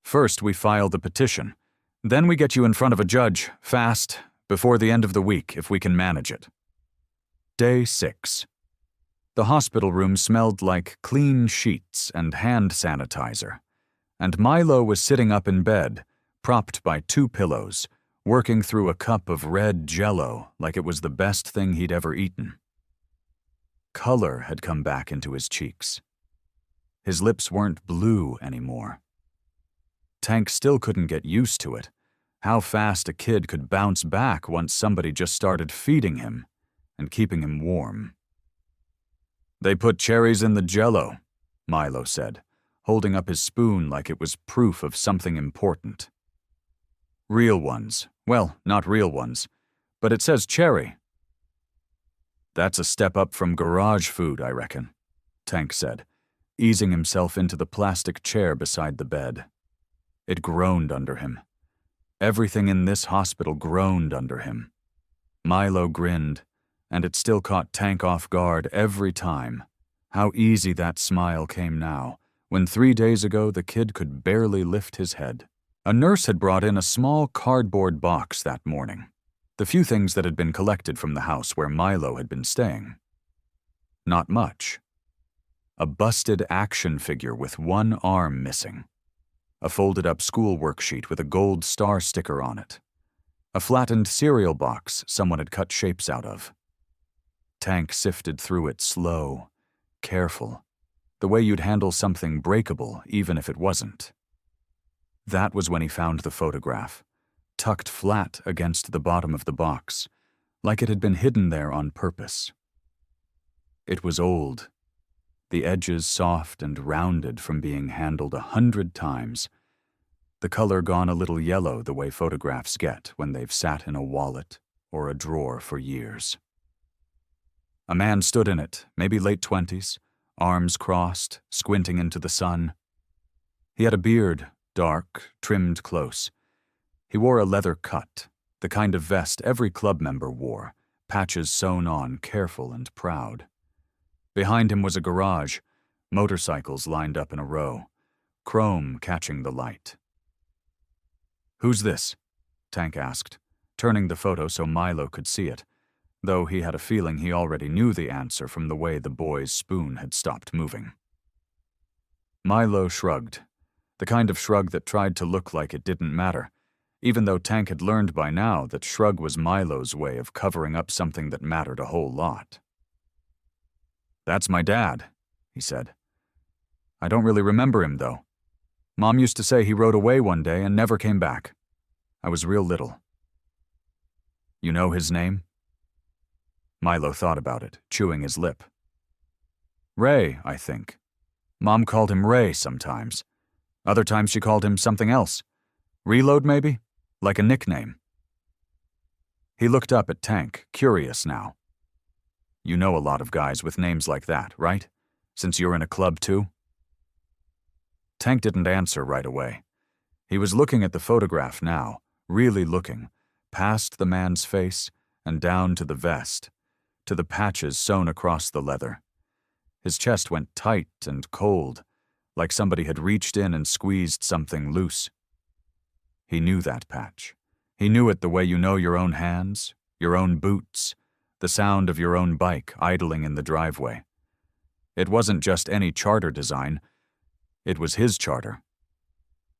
"First, we file the petition. Then we get you in front of a judge, fast, before the end of the week, if we can manage it." Day 6. The hospital room smelled like clean sheets and hand sanitizer, and Milo was sitting up in bed, propped by 2 pillows, working through a cup of red Jell-O like it was the best thing he'd ever eaten. Color had come back into his cheeks. His lips weren't blue anymore. Tank still couldn't get used to it, how fast a kid could bounce back once somebody just started feeding him and keeping him warm. "They put cherries in the Jell-O," Milo said, holding up his spoon like it was proof of something important. "Real ones. Well, not real ones, but it says cherry." "That's a step up from garage food, I reckon," Tank said, easing himself into the plastic chair beside the bed. It groaned under him. Everything in this hospital groaned under him. Milo grinned, and it still caught Tank off guard every time. How easy that smile came now, when 3 days ago the kid could barely lift his head. A nurse had brought in a small cardboard box that morning, the few things that had been collected from the house where Milo had been staying. Not much. A busted action figure with one arm missing. A folded-up school worksheet with a gold star sticker on it. A flattened cereal box someone had cut shapes out of. Tank sifted through it slow, careful, the way you'd handle something breakable even if it wasn't. That was when he found the photograph, tucked flat against the bottom of the box, like it had been hidden there on purpose. It was old, the edges soft and rounded from being handled 100 times, the color gone a little yellow the way photographs get when they've sat in a wallet or a drawer for years. A man stood in it, maybe late 20s, arms crossed, squinting into the sun. He had a beard, dark, trimmed close. He wore a leather cut, the kind of vest every club member wore, patches sewn on, careful and proud. Behind him was a garage, motorcycles lined up in a row, chrome catching the light. "Who's this?" Tank asked, turning the photo so Milo could see it, though he had a feeling he already knew the answer from the way the boy's spoon had stopped moving. Milo shrugged, the kind of shrug that tried to look like it didn't matter, even though Tank had learned by now that shrug was Milo's way of covering up something that mattered a whole lot. "That's my dad," he said. "I don't really remember him, though. Mom used to say he rode away one day and never came back. I was real little." "You know his name?" Milo thought about it, chewing his lip. "Ray, I think. Mom called him Ray sometimes. Other times she called him something else. Reload, maybe? Like a nickname." He looked up at Tank, curious now. "You know a lot of guys with names like that, right? Since you're in a club too?" Tank didn't answer right away. He was looking at the photograph now, really looking, past the man's face and down to the vest, to the patches sewn across the leather. His chest went tight and cold, like somebody had reached in and squeezed something loose. He knew that patch. He knew it the way you know your own hands, your own boots, the sound of your own bike idling in the driveway. It wasn't just any charter design. It was his charter.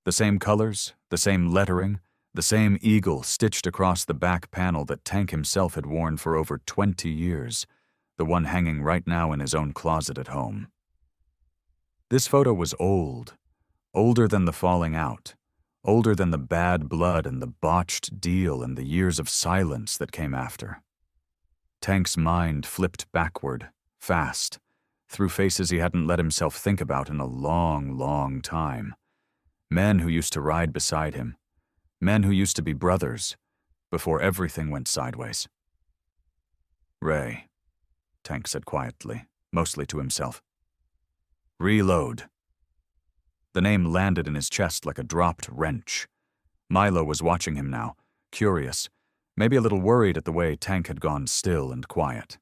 The same colors, the same lettering, the same eagle stitched across the back panel that Tank himself had worn for over 20 years, the one hanging right now in his own closet at home. This photo was old, older than the falling out, older than the bad blood and the botched deal and the years of silence that came after. Tank's mind flipped backward, fast, through faces he hadn't let himself think about in a long, long time. Men who used to ride beside him. Men who used to be brothers, before everything went sideways. "Ray," Tank said quietly, mostly to himself. "Reload." The name landed in his chest like a dropped wrench. Milo was watching him now, curious, maybe a little worried at the way Tank had gone still and quiet.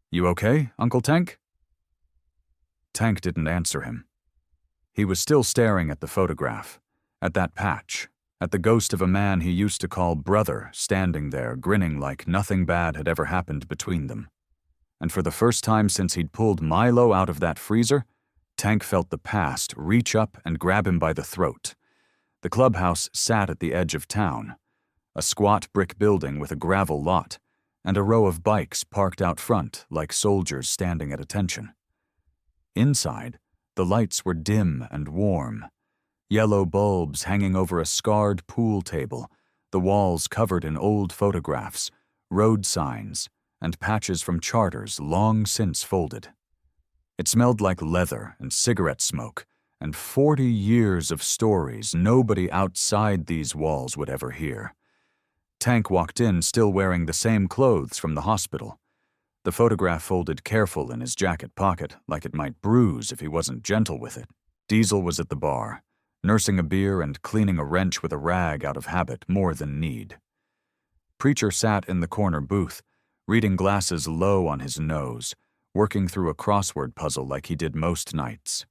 "You okay, Uncle Tank?" Tank didn't answer him. He was still staring at the photograph, at that patch, at the ghost of a man he used to call brother standing there grinning like nothing bad had ever happened between them. And for the first time since he'd pulled Milo out of that freezer, Tank felt the past reach up and grab him by the throat. The clubhouse sat at the edge of town, a squat brick building with a gravel lot, and a row of bikes parked out front like soldiers standing at attention. Inside, the lights were dim and warm, yellow bulbs hanging over a scarred pool table, the walls covered in old photographs, road signs, and patches from charters long since folded. It smelled like leather and cigarette smoke, and 40 years of stories nobody outside these walls would ever hear. Tank walked in still wearing the same clothes from the hospital. The photograph folded careful in his jacket pocket, like it might bruise if he wasn't gentle with it. Diesel was at the bar, nursing a beer and cleaning a wrench with a rag out of habit more than need. Preacher sat in the corner booth, reading glasses low on his nose, working through a crossword puzzle like he did most nights.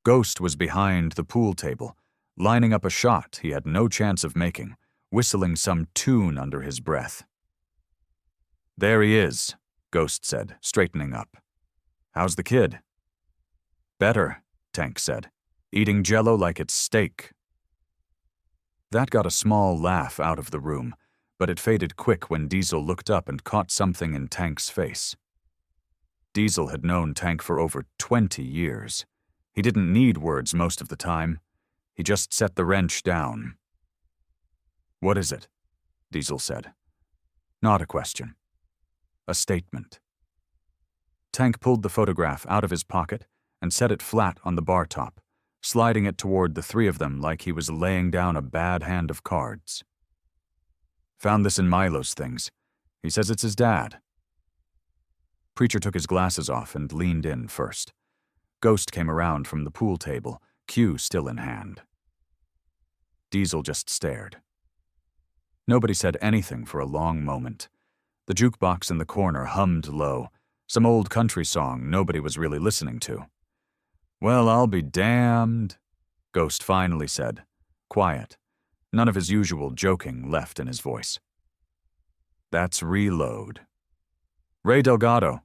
Ghost was behind the pool table, lining up a shot he had no chance of making, whistling some tune under his breath. "There he is," Ghost said, straightening up. "How's the kid?" "Better," Tank said, "eating Jell-O like it's steak." That got a small laugh out of the room, but it faded quick when Diesel looked up and caught something in Tank's face. Diesel had known Tank for over 20 years. He didn't need words most of the time. He just set the wrench down. "What is it?" Diesel said. Not a question. A statement. Tank pulled the photograph out of his pocket and set it flat on the bar top, sliding it toward the three of them like he was laying down a bad hand of cards. "Found this in Milo's things. He says it's his dad." Preacher took his glasses off and leaned in first. Ghost came around from the pool table, cue still in hand. Diesel just stared. Nobody said anything for a long moment. The jukebox in the corner hummed low, some old country song nobody was really listening to. "Well, I'll be damned," Ghost finally said, quiet, none of his usual joking left in his voice. "That's Reload." "Ray Delgado,"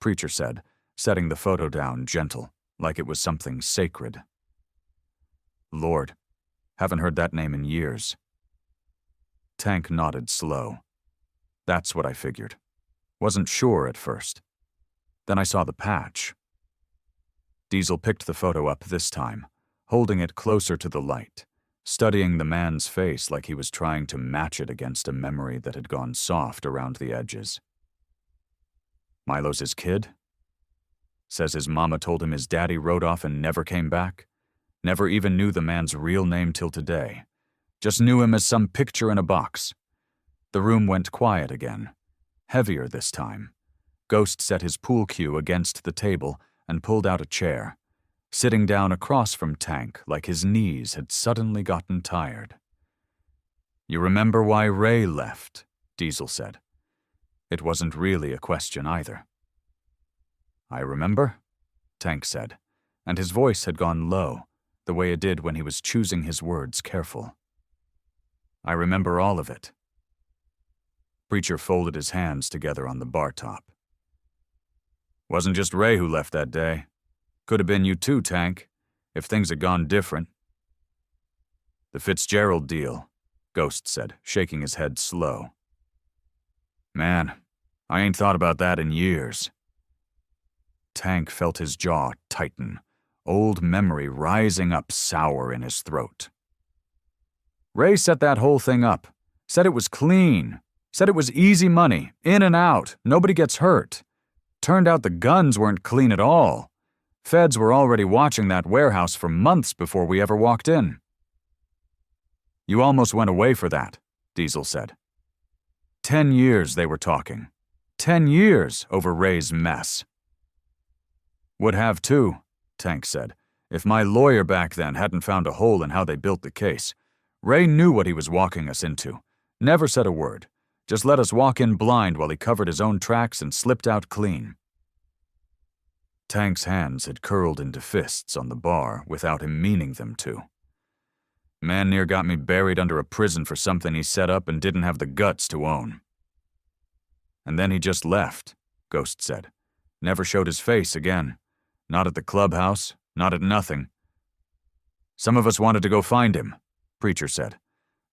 Preacher said, setting the photo down gentle, like it was something sacred. "Lord, haven't heard that name in years." Tank nodded slow. "That's what I figured. Wasn't sure at first. Then I saw the patch." Diesel picked the photo up this time, holding it closer to the light, studying the man's face like he was trying to match it against a memory that had gone soft around the edges. "Milo's his kid? Says his mama told him his daddy rode off and never came back? Never even knew the man's real name till today. Just knew him as some picture in a box." The room went quiet again, heavier this time. Ghost set his pool cue against the table and pulled out a chair, sitting down across from Tank like his knees had suddenly gotten tired. "You remember why Ray left?" Diesel said. It wasn't really a question either. "I remember," Tank said, and his voice had gone low, the way it did when he was choosing his words careful. "I remember all of it." Preacher folded his hands together on the bar top. "Wasn't just Ray who left that day. Could have been you too, Tank, if things had gone different." "The Fitzgerald deal," Ghost said, shaking his head slow. "Man, I ain't thought about that in years." Tank felt his jaw tighten, old memory rising up sour in his throat. Ray set that whole thing up. Said it was clean. Said it was easy money, in and out, nobody gets hurt. Turned out the guns weren't clean at all. Feds were already watching that warehouse for months before we ever walked in. You almost went away for that, Diesel said. 10 years they were talking. 10 years over Ray's mess. Would have too, Tank said, if my lawyer back then hadn't found a hole in how they built the case. Ray knew what he was walking us into. Never said a word. Just let us walk in blind while he covered his own tracks and slipped out clean. Tank's hands had curled into fists on the bar without him meaning them to. Man near got me buried under a prison for something he set up and didn't have the guts to own. And then he just left, Ghost said. Never showed his face again. Not at the clubhouse, not at nothing. Some of us wanted to go find him, Preacher said.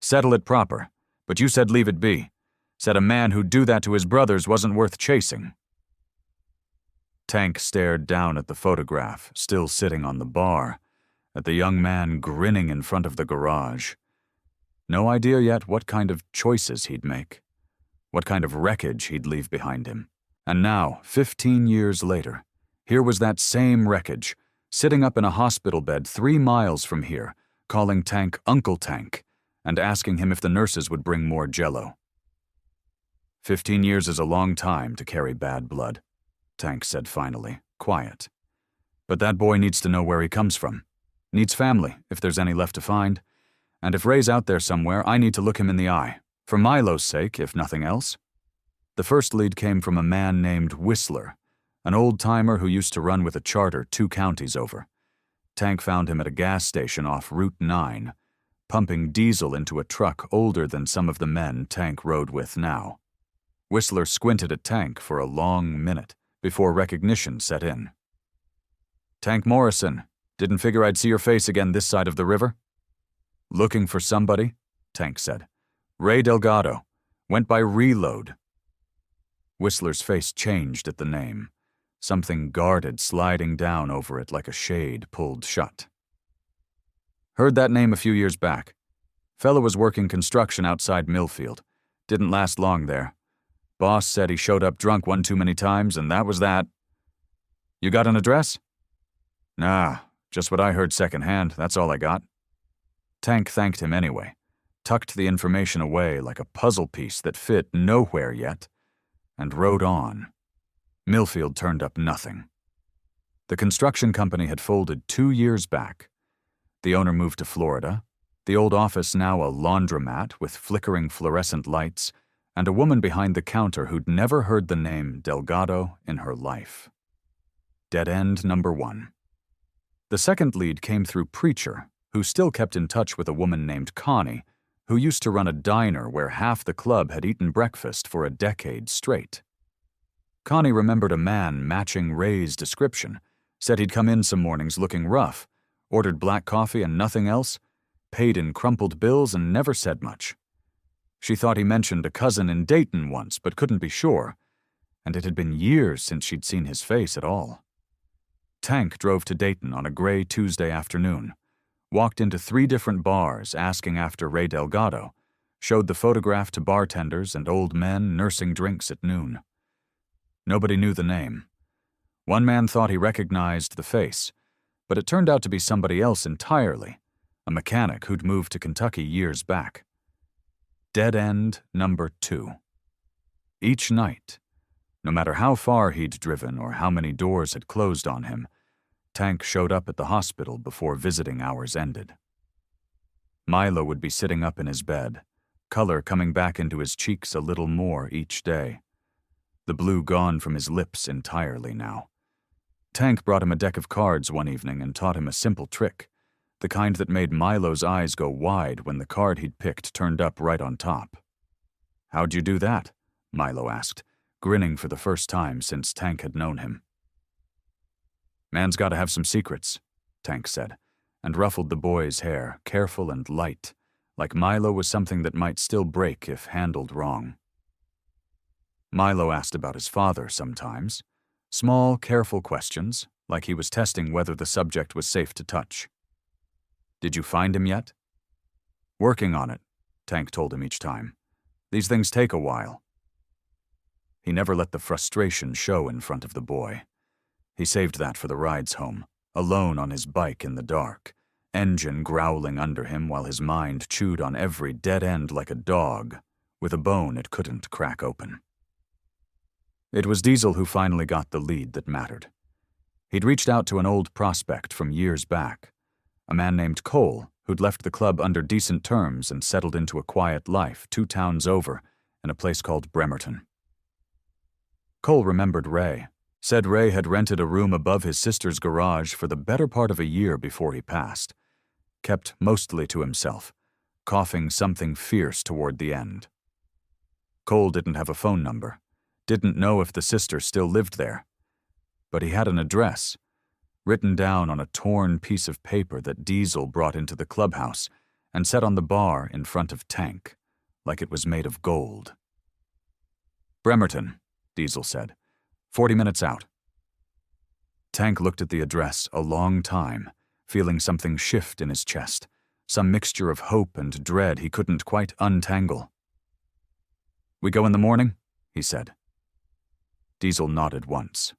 Settle it proper, but you said leave it be. Said a man who'd do that to his brothers wasn't worth chasing. Tank stared down at the photograph, still sitting on the bar, at the young man grinning in front of the garage. No idea yet what kind of choices he'd make, what kind of wreckage he'd leave behind him. And now, 15 years later, here was that same wreckage, sitting up in a hospital bed 3 miles from here, calling Tank Uncle Tank, and asking him if the nurses would bring more Jell-O. 15 years is a long time to carry bad blood, Tank said finally, quiet. But that boy needs to know where he comes from. Needs family, if there's any left to find. And if Ray's out there somewhere, I need to look him in the eye. For Milo's sake, if nothing else. The first lead came from a man named Whistler, an old-timer who used to run with a charter 2 counties over. Tank found him at a gas station off Route 9, pumping diesel into a truck older than some of the men Tank rode with now. Whistler squinted at Tank for a long minute before recognition set in. Tank Morrison, didn't figure I'd see your face again this side of the river? Looking for somebody? Tank said. Ray Delgado. Went by Reload. Whistler's face changed at the name, something guarded sliding down over it like a shade pulled shut. Heard that name a few years back. Fella was working construction outside Millfield. Didn't last long there. Boss said he showed up drunk one too many times, and that was that. You got an address? Nah, just what I heard secondhand, that's all I got. Tank thanked him anyway, tucked the information away like a puzzle piece that fit nowhere yet, and rode on. Millfield turned up nothing. The construction company had folded 2 years back. The owner moved to Florida, the old office now a laundromat with flickering fluorescent lights, and a woman behind the counter who'd never heard the name Delgado in her life. Dead end number 1. The second lead came through Preacher, who still kept in touch with a woman named Connie, who used to run a diner where half the club had eaten breakfast for a decade straight. Connie remembered a man matching Ray's description, said he'd come in some mornings looking rough, ordered black coffee and nothing else, paid in crumpled bills and never said much. She thought he mentioned a cousin in Dayton once, but couldn't be sure, and it had been years since she'd seen his face at all. Tank drove to Dayton on a gray Tuesday afternoon, walked into 3 different bars asking after Ray Delgado, showed the photograph to bartenders and old men nursing drinks at noon. Nobody knew the name. One man thought he recognized the face, but it turned out to be somebody else entirely, a mechanic who'd moved to Kentucky years back. Dead end number 2. Each night, no matter how far he'd driven or how many doors had closed on him, Tank showed up at the hospital before visiting hours ended. Milo would be sitting up in his bed, color coming back into his cheeks a little more each day. The blue gone from his lips entirely now. Tank brought him a deck of cards one evening and taught him a simple trick, the kind that made Milo's eyes go wide when the card he'd picked turned up right on top. How'd you do that? Milo asked, grinning for the first time since Tank had known him. Man's gotta have some secrets, Tank said, and ruffled the boy's hair, careful and light, like Milo was something that might still break if handled wrong. Milo asked about his father sometimes, Small, careful questions, like he was testing whether the subject was safe to touch. Did you find him yet? Working on it, Tank told him each time. These things take a while. He never let the frustration show in front of the boy. He saved that for the rides home, alone on his bike in the dark, engine growling under him while his mind chewed on every dead end like a dog, with a bone it couldn't crack open. It was Diesel who finally got the lead that mattered. He'd reached out to an old prospect from years back, a man named Cole, who'd left the club under decent terms and settled into a quiet life 2 towns over in a place called Bremerton. Cole remembered Ray, said Ray had rented a room above his sister's garage for the better part of a year before he passed, kept mostly to himself, coughing something fierce toward the end. Cole didn't have a phone number, didn't know if the sister still lived there, but he had an address, written down on a torn piece of paper that Diesel brought into the clubhouse and set on the bar in front of Tank, like it was made of gold. Bremerton, Diesel said, 40 minutes out. Tank looked at the address a long time, feeling something shift in his chest, some mixture of hope and dread he couldn't quite untangle. We go in the morning? He said. Diesel nodded once.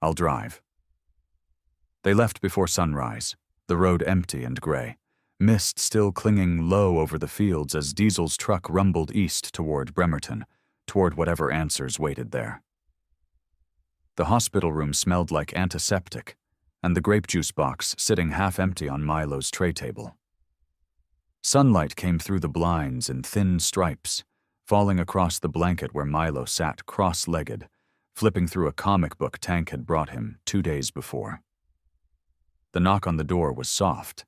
I'll drive. They left before sunrise, the road empty and gray, mist still clinging low over the fields as Diesel's truck rumbled east toward Bremerton, toward whatever answers waited there. The hospital room smelled like antiseptic, and the grape juice box sitting half empty on Milo's tray table. Sunlight came through the blinds in thin stripes, falling across the blanket where Milo sat cross-legged, flipping through a comic book Tank had brought him 2 days before. The knock on the door was soft,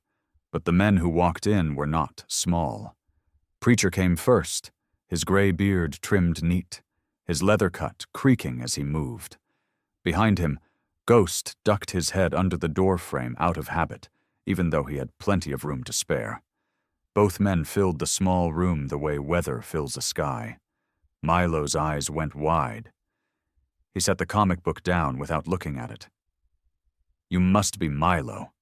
but the men who walked in were not small. Preacher came first, his gray beard trimmed neat, his leather cut creaking as he moved. Behind him, Ghost ducked his head under the door frame out of habit, even though he had plenty of room to spare. Both men filled the small room the way weather fills a sky. Milo's eyes went wide. He set the comic book down without looking at it. You must be Milo,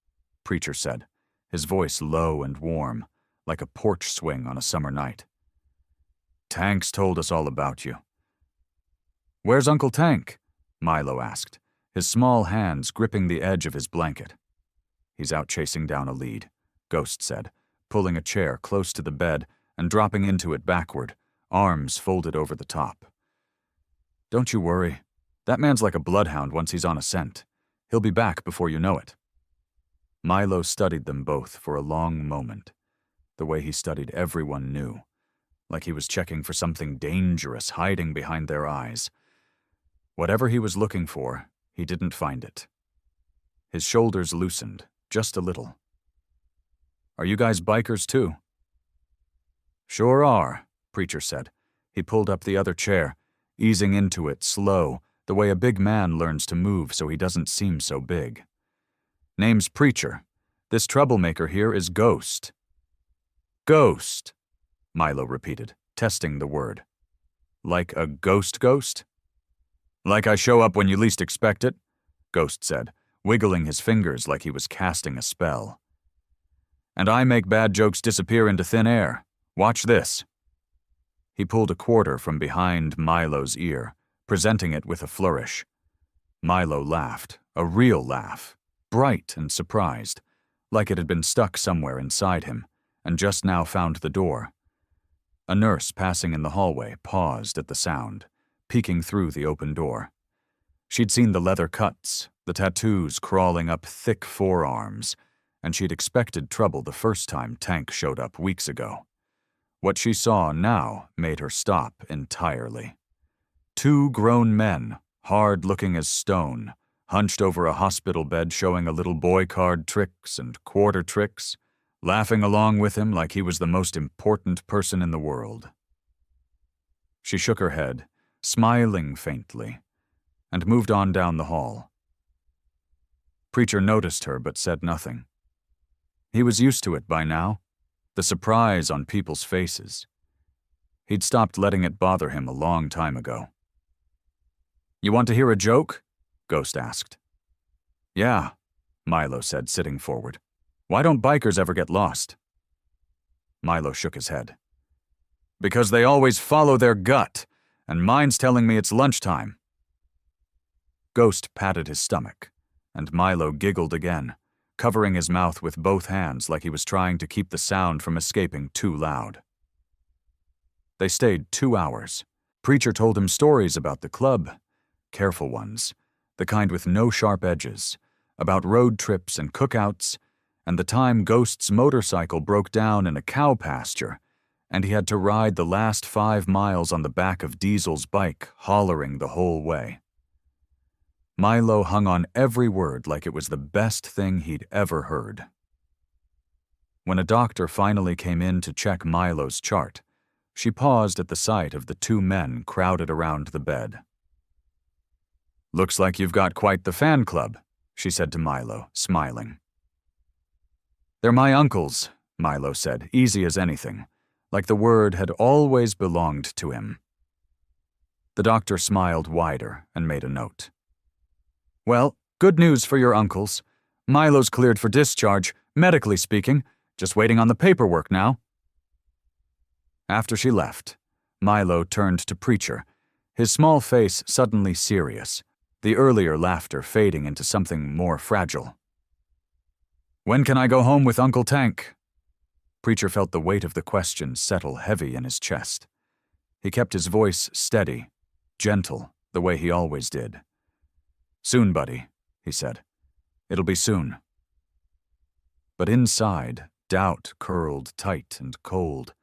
Preacher said, his voice low and warm, like a porch swing on a summer night. Tank's told us all about you. Where's Uncle Tank? Milo asked, his small hands gripping the edge of his blanket. He's out chasing down a lead, Ghost said, pulling a chair close to the bed and dropping into it backward, arms folded over the top. Don't you worry. That man's like a bloodhound once he's on a scent. He'll be back before you know it. Milo studied them both for a long moment, the way he studied everyone new, like he was checking for something dangerous hiding behind their eyes. Whatever he was looking for, he didn't find it. His shoulders loosened, just a little. Are you guys bikers too? Sure are, Preacher said. He pulled up the other chair, easing into it slow, the way a big man learns to move so he doesn't seem so big. Name's Preacher. This troublemaker here is Ghost. Ghost, Milo repeated, testing the word. Like a ghost? Like I show up when you least expect it, Ghost said, wiggling his fingers like he was casting a spell. And I make bad jokes disappear into thin air. Watch this. He pulled a quarter from behind Milo's ear, presenting it with a flourish. Milo laughed, a real laugh, bright and surprised, like it had been stuck somewhere inside him, and just now found the door. A nurse passing in the hallway paused at the sound, peeking through the open door. She'd seen the leather cuts, the tattoos crawling up thick forearms, and she'd expected trouble the first time Tank showed up weeks ago. What she saw now made her stop entirely. 2 grown men, hard-looking as stone, hunched over a hospital bed showing a little boy card tricks and quarter tricks, laughing along with him like he was the most important person in the world. She shook her head, smiling faintly, and moved on down the hall. Preacher noticed her but said nothing. He was used to it by now, the surprise on people's faces. He'd stopped letting it bother him a long time ago. You want to hear a joke? Ghost asked. Yeah, Milo said, sitting forward. Why don't bikers ever get lost? Milo shook his head. Because they always follow their gut, and mine's telling me it's lunchtime. Ghost patted his stomach, and Milo giggled again, covering his mouth with both hands like he was trying to keep the sound from escaping too loud. They stayed 2 hours. Preacher told him stories about the club, careful ones, the kind with no sharp edges, about road trips and cookouts, and the time Ghost's motorcycle broke down in a cow pasture, and he had to ride the last 5 miles on the back of Diesel's bike, hollering the whole way. Milo hung on every word like it was the best thing he'd ever heard. When a doctor finally came in to check Milo's chart, she paused at the sight of the 2 men crowded around the bed. Looks like you've got quite the fan club, she said to Milo, smiling. They're my uncles, Milo said, easy as anything, like the word had always belonged to him. The doctor smiled wider and made a note. Well, good news for your uncles. Milo's cleared for discharge, medically speaking, just waiting on the paperwork now. After she left, Milo turned to Preacher, his small face suddenly serious, the earlier laughter fading into something more fragile. When can I go home with Uncle Tank? Preacher felt the weight of the question settle heavy in his chest. He kept his voice steady, gentle, the way he always did. Soon, buddy, he said. It'll be soon. But inside, doubt curled tight and cold,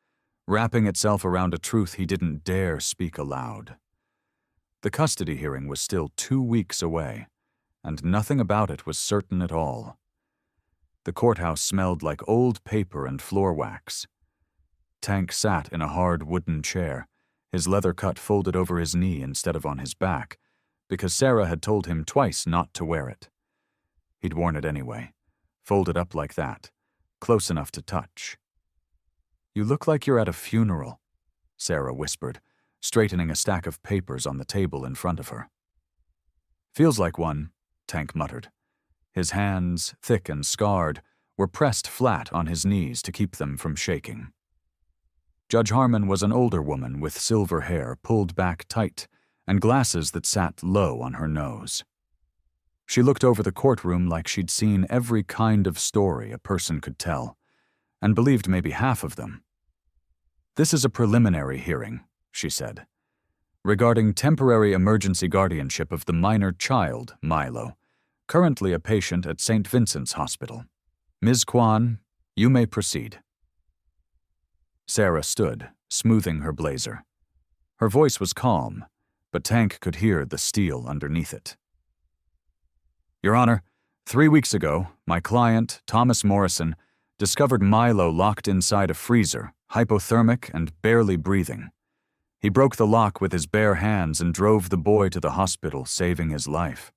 wrapping itself around a truth he didn't dare speak aloud. The custody hearing was still 2 weeks away, and nothing about it was certain at all. The courthouse smelled like old paper and floor wax. Tank sat in a hard wooden chair, his leather cut folded over his knee instead of on his back, because Sarah had told him twice not to wear it. He'd worn it anyway, folded up like that, close enough to touch. You look like you're at a funeral, Sarah whispered, straightening a stack of papers on the table in front of her. Feels like one, Tank muttered. His hands, thick and scarred, were pressed flat on his knees to keep them from shaking. Judge Harmon was an older woman with silver hair pulled back tight and glasses that sat low on her nose. She looked over the courtroom like she'd seen every kind of story a person could tell, and believed maybe half of them. This is a preliminary hearing, she said, regarding temporary emergency guardianship of the minor child, Milo, currently a patient at St. Vincent's Hospital. Ms. Kwan, you may proceed. Sarah stood, smoothing her blazer. Her voice was calm, but Tank could hear the steel underneath it. Your Honor, 3 weeks ago, my client, Thomas Morrison, discovered Milo locked inside a freezer, hypothermic and barely breathing. He broke the lock with his bare hands and drove the boy to the hospital, saving his life.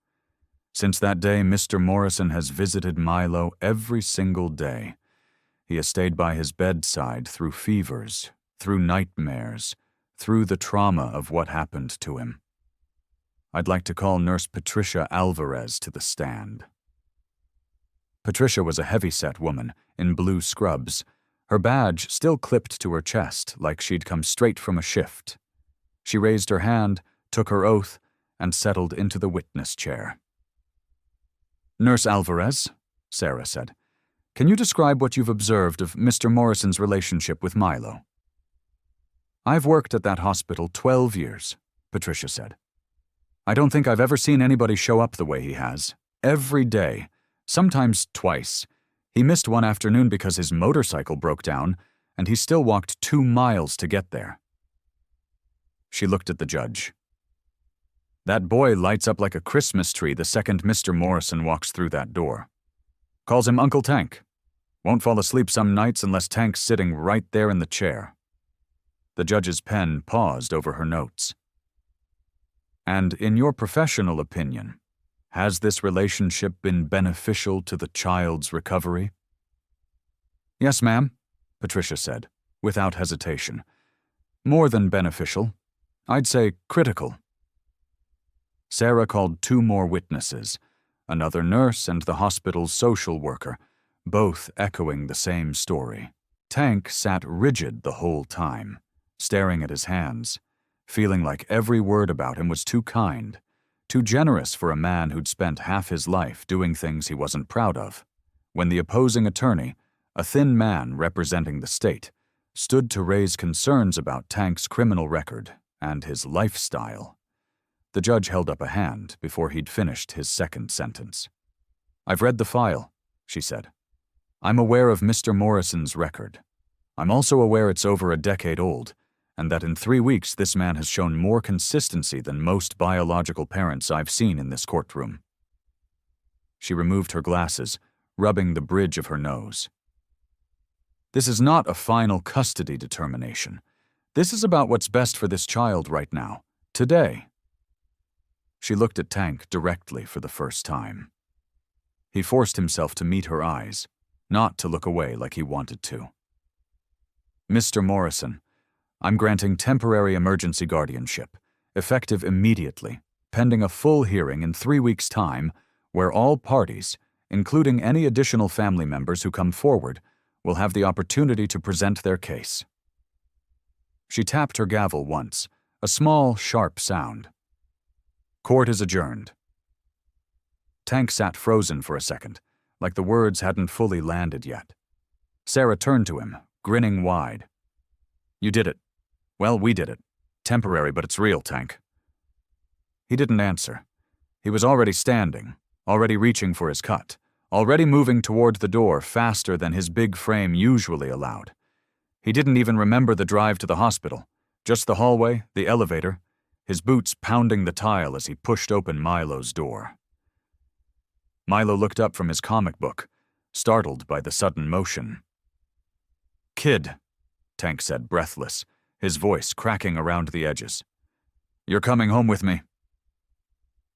Since that day, Mr. Morrison has visited Milo every single day. He has stayed by his bedside through fevers, through nightmares, through the trauma of what happened to him. I'd like to call Nurse Patricia Alvarez to the stand. Patricia was a heavy-set woman in blue scrubs, her badge still clipped to her chest like she'd come straight from a shift. She raised her hand, took her oath, and settled into the witness chair. Nurse Alvarez, Sarah said, can you describe what you've observed of Mr. Morrison's relationship with Milo? I've worked at that hospital 12 years, Patricia said. I don't think I've ever seen anybody show up the way he has. Every day, sometimes twice. He missed one afternoon because his motorcycle broke down, and he still walked 2 miles to get there. She looked at the judge. That boy lights up like a Christmas tree the second Mr. Morrison walks through that door. Calls him Uncle Tank. Won't fall asleep some nights unless Tank's sitting right there in the chair. The judge's pen paused over her notes. And in your professional opinion, has this relationship been beneficial to the child's recovery? Yes, ma'am, Patricia said, without hesitation. More than beneficial. I'd say critical. Sarah called 2 more witnesses, another nurse and the hospital's social worker, both echoing the same story. Tank sat rigid the whole time, staring at his hands, feeling like every word about him was too kind, too generous for a man who'd spent half his life doing things he wasn't proud of. When the opposing attorney, a thin man representing the state, stood to raise concerns about Tank's criminal record and his lifestyle, the judge held up a hand before he'd finished his second sentence. "I've read the file," she said. "I'm aware of Mr. Morrison's record. I'm also aware it's over a decade old, and that in 3 weeks this man has shown more consistency than most biological parents I've seen in this courtroom." She removed her glasses, rubbing the bridge of her nose. "This is not a final custody determination. This is about what's best for this child right now, today." She looked at Tank directly for the first time. He forced himself to meet her eyes, not to look away like he wanted to. "Mr. Morrison, I'm granting temporary emergency guardianship, effective immediately, pending a full hearing in 3 weeks' time, where all parties, including any additional family members who come forward, will have the opportunity to present their case." She tapped her gavel once, a small, sharp sound. "Court is adjourned." Tank sat frozen for a second, like the words hadn't fully landed yet. Sarah turned to him, grinning wide. "You did it. Well, we did it. Temporary, but it's real, Tank." He didn't answer. He was already standing, already reaching for his cut, already moving toward the door faster than his big frame usually allowed. He didn't even remember the drive to the hospital, just the hallway, the elevator, his boots pounding the tile as he pushed open Milo's door. Milo looked up from his comic book, startled by the sudden motion. "Kid," Tank said, breathless, his voice cracking around the edges. "You're coming home with me."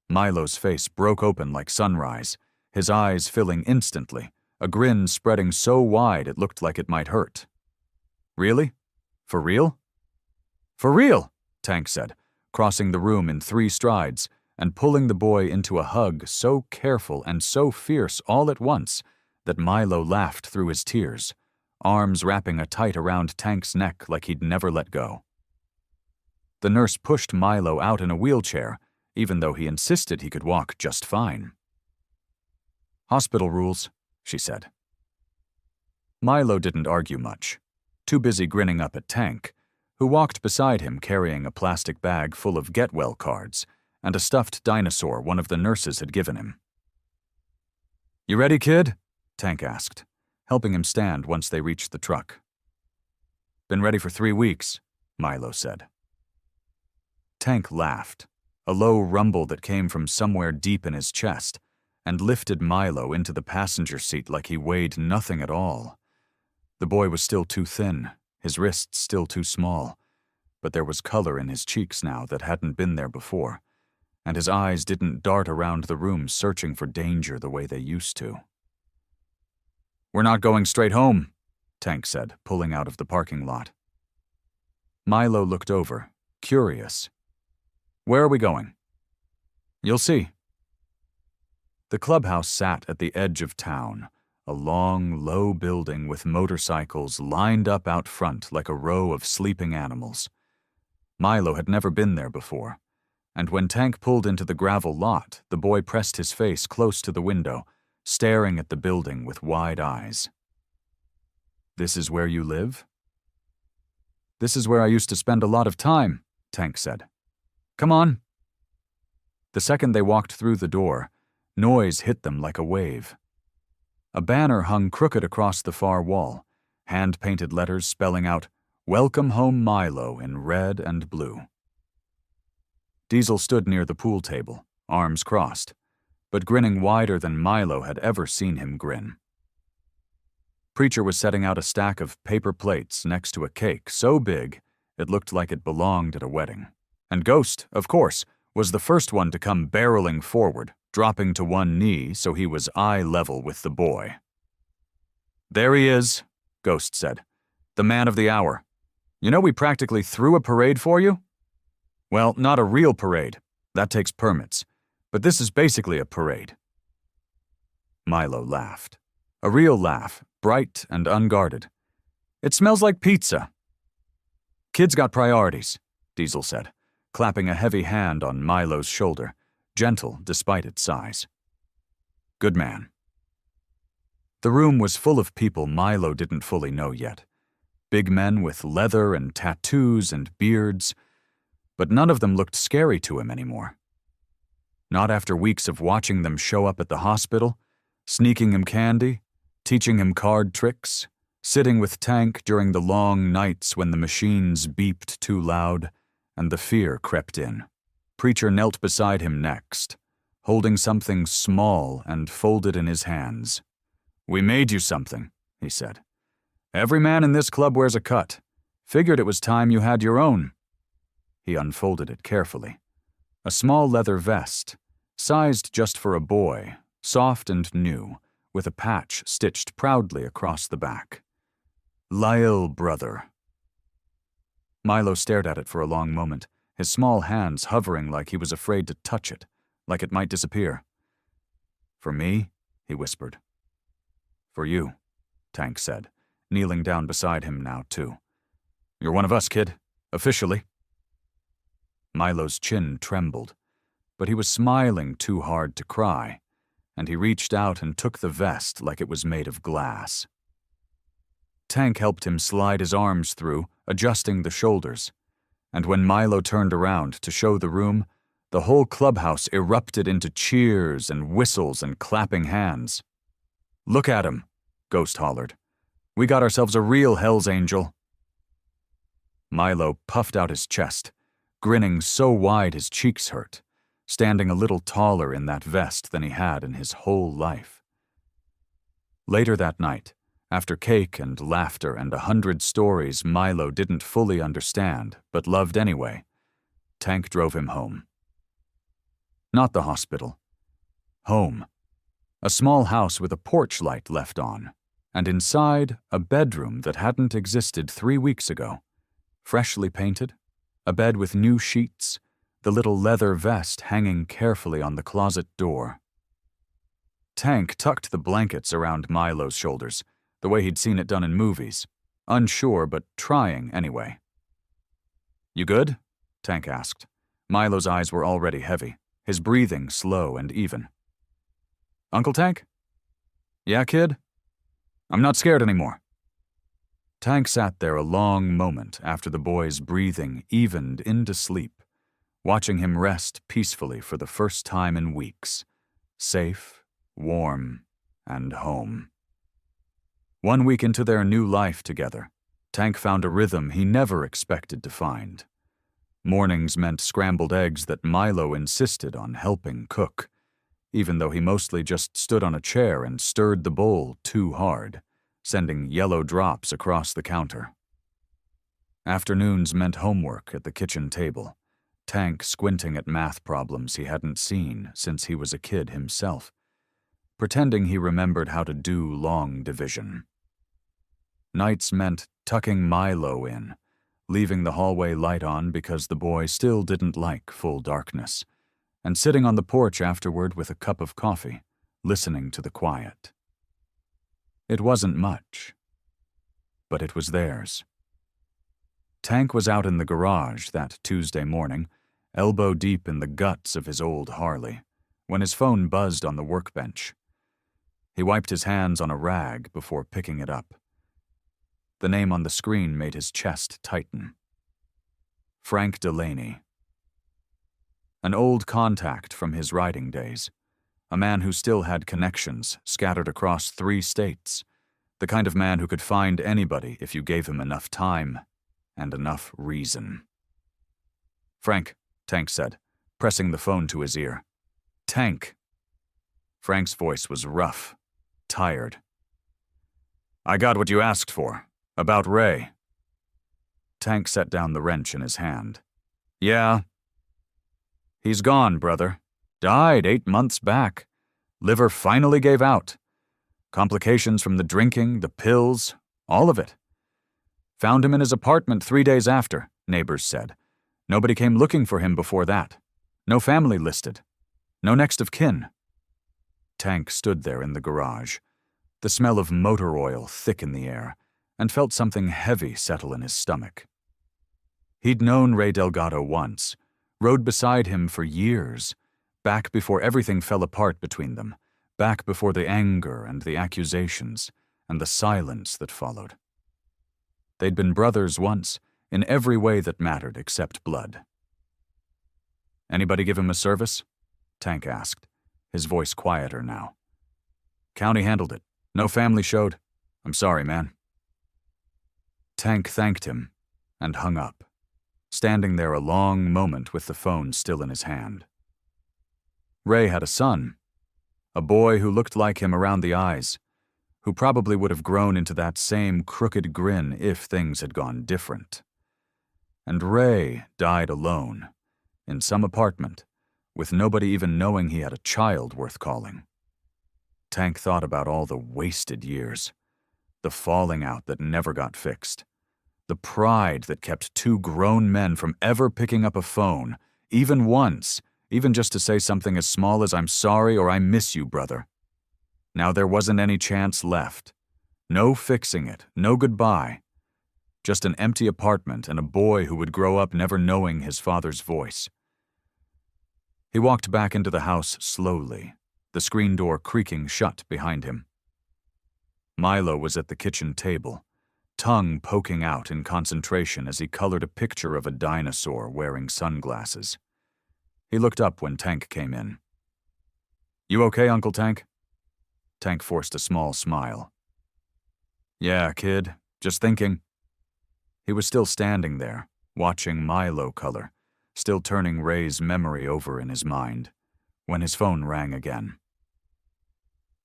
Milo's face broke open like sunrise, his eyes filling instantly, a grin spreading so wide it looked like it might hurt. "Really? For real?" "For real," Tank said, crossing the room in 3 strides and pulling the boy into a hug so careful and so fierce all at once that Milo laughed through his tears, arms wrapping a tight around Tank's neck like he'd never let go. The nurse pushed Milo out in a wheelchair, even though he insisted he could walk just fine. "Hospital rules," she said. Milo didn't argue much, too busy grinning up at Tank, who walked beside him carrying a plastic bag full of Get Well cards and a stuffed dinosaur one of the nurses had given him. "You ready, kid?" Tank asked, helping him stand once they reached the truck. "Been ready for 3 weeks, Milo said. Tank laughed, a low rumble that came from somewhere deep in his chest, and lifted Milo into the passenger seat like he weighed nothing at all. The boy was still too thin, his wrists still too small, but there was color in his cheeks now that hadn't been there before, and his eyes didn't dart around the room searching for danger the way they used to. "We're not going straight home," Tank said, pulling out of the parking lot. Milo looked over, curious. "Where are we going?" "You'll see." The clubhouse sat at the edge of town, a long, low building with motorcycles lined up out front like a row of sleeping animals. Milo had never been there before, and when Tank pulled into the gravel lot, the boy pressed his face close to the window, staring at the building with wide eyes. "This is where you live?" "This is where I used to spend a lot of time," Tank said. "Come on." The second they walked through the door, noise hit them like a wave. A banner hung crooked across the far wall, hand-painted letters spelling out, "Welcome Home Milo" in red and blue. Diesel stood near the pool table, arms crossed, but grinning wider than Milo had ever seen him grin. Preacher was setting out a stack of paper plates next to a cake so big it looked like it belonged at a wedding. And Ghost, of course, was the first one to come barreling forward, dropping to one knee so he was eye level with the boy. "There he is," Ghost said. "The man of the hour. You know we practically threw a parade for you?" "Well, not a real parade. That takes permits, but this is basically a parade." Milo laughed. A real laugh, bright and unguarded. "It smells like pizza." "Kids got priorities," Diesel said, clapping a heavy hand on Milo's shoulder, gentle despite its size. "Good man." The room was full of people Milo didn't fully know yet. Big men with leather and tattoos and beards, but none of them looked scary to him anymore. Not after weeks of watching them show up at the hospital, sneaking him candy, teaching him card tricks, sitting with Tank during the long nights when the machines beeped too loud and the fear crept in. Preacher knelt beside him next, holding something small and folded in his hands. "We made you something," he said. "Every man in this club wears a cut. Figured it was time you had your own." He unfolded it carefully. A small leather vest, sized just for a boy, soft and new, with a patch stitched proudly across the back. "Lyle, brother." Milo stared at it for a long moment, his small hands hovering like he was afraid to touch it, like it might disappear. "For me?" he whispered. "For you," Tank said, kneeling down beside him now, too. "You're one of us, kid. Officially." Milo's chin trembled, but he was smiling too hard to cry, and he reached out and took the vest like it was made of glass. Tank helped him slide his arms through, adjusting the shoulders, and when Milo turned around to show the room, the whole clubhouse erupted into cheers and whistles and clapping hands. "Look at him," Ghost hollered. "We got ourselves a real Hell's Angel." Milo puffed out his chest, grinning so wide his cheeks hurt, standing a little taller in that vest than he had in his whole life. Later that night, after cake and laughter and 100 stories Milo didn't fully understand but loved anyway, Tank drove him home. Not the hospital. Home. A small house with a porch light left on, and inside, a bedroom that hadn't existed 3 weeks ago. Freshly painted, a bed with new sheets, the little leather vest hanging carefully on the closet door. Tank tucked the blankets around Milo's shoulders, the way he'd seen it done in movies, unsure but trying anyway. "You good?" Tank asked. Milo's eyes were already heavy, his breathing slow and even. "Uncle Tank?" "Yeah, kid?" "I'm not scared anymore." Tank sat there a long moment after the boy's breathing evened into sleep, watching him rest peacefully for the first time in weeks, safe, warm, and home. 1 week into their new life together, Tank found a rhythm he never expected to find. Mornings meant scrambled eggs that Milo insisted on helping cook, even though he mostly just stood on a chair and stirred the bowl too hard, sending yellow drops across the counter. Afternoons meant homework at the kitchen table, Tank squinting at math problems he hadn't seen since he was a kid himself, pretending he remembered how to do long division. Nights meant tucking Milo in, leaving the hallway light on because the boy still didn't like full darkness, and sitting on the porch afterward with a cup of coffee, listening to the quiet. It wasn't much, but it was theirs. Tank was out in the garage that Tuesday morning, elbow deep in the guts of his old Harley, when his phone buzzed on the workbench. He wiped his hands on a rag before picking it up. The name on the screen made his chest tighten. Frank Delaney. An old contact from his riding days, a man who still had connections scattered across 3 states, the kind of man who could find anybody if you gave him enough time and enough reason. "Frank," Tank said, pressing the phone to his ear. "Tank." Frank's voice was rough, tired. "I got what you asked for. About Ray." Tank set down the wrench in his hand. "Yeah." "He's gone, brother. Died 8 months back. Liver finally gave out. Complications from the drinking, the pills, all of it. Found him in his apartment 3 days after, neighbors said. Nobody came looking for him before that. No family listed. No next of kin. Tank stood there in the garage, the smell of motor oil thick in the air, and felt something heavy settle in his stomach. He'd known Ray Delgado once, rode beside him for years, back before everything fell apart between them, back before the anger and the accusations and the silence that followed. They'd been brothers once, in every way that mattered except blood. "Anybody give him a service?" Tank asked, his voice quieter now. "County handled it. No family showed. I'm sorry, man." Tank thanked him and hung up, standing there a long moment with the phone still in his hand. Ray had a son, a boy who looked like him around the eyes, who probably would have grown into that same crooked grin if things had gone different. And Ray died alone, in some apartment, with nobody even knowing he had a child worth calling. Tank thought about all the wasted years, the falling out that never got fixed, the pride that kept two grown men from ever picking up a phone, even once, even just to say something as small as "I'm sorry" or "I miss you, brother." Now there wasn't any chance left. No fixing it, no goodbye. Just an empty apartment and a boy who would grow up never knowing his father's voice. He walked back into the house slowly, the screen door creaking shut behind him. Milo was at the kitchen table, tongue poking out in concentration as he colored a picture of a dinosaur wearing sunglasses. He looked up when Tank came in. "You okay, Uncle Tank?" Tank forced a small smile. "Yeah, kid, just thinking." He was still standing there, watching Milo color, still turning Ray's memory over in his mind, when his phone rang again.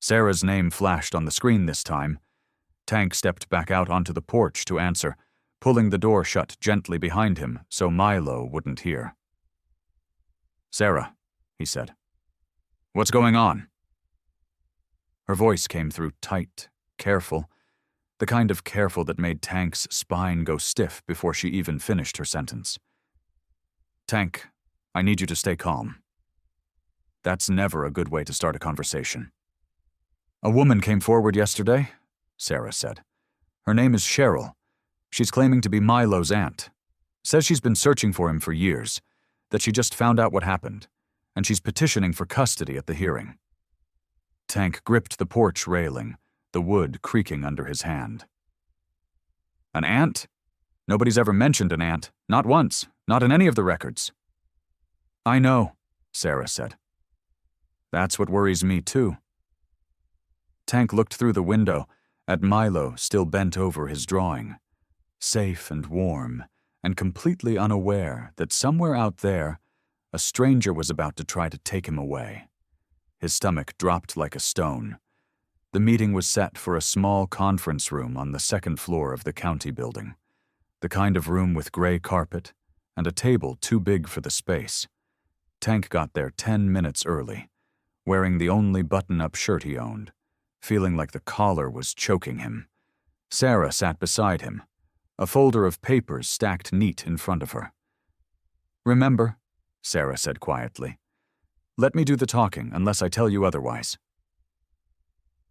Sarah's name flashed on the screen this time. Tank stepped back out onto the porch to answer, pulling the door shut gently behind him so Milo wouldn't hear. "Sarah," he said. "What's going on?" Her voice came through tight, careful, the kind of careful that made Tank's spine go stiff before she even finished her sentence. "Tank, I need you to stay calm." That's never a good way to start a conversation. "A woman came forward yesterday," Sarah said. "Her name is Cheryl. She's claiming to be Milo's aunt. Says she's been searching for him for years, that she just found out what happened, and she's petitioning for custody at the hearing." Tank gripped the porch railing, the wood creaking under his hand. "An aunt? Nobody's ever mentioned an aunt, not once, not in any of the records." "I know," Sarah said. "That's what worries me too." Tank looked through the window at Milo still bent over his drawing, safe and warm, and completely unaware that somewhere out there, a stranger was about to try to take him away. His stomach dropped like a stone. The meeting was set for a small conference room on the second floor of the county building, the kind of room with gray carpet and a table too big for the space. Tank got there 10 minutes early, wearing the only button-up shirt he owned, feeling like the collar was choking him. Sarah sat beside him, a folder of papers stacked neat in front of her. "Remember," Sarah said quietly, "let me do the talking unless I tell you otherwise."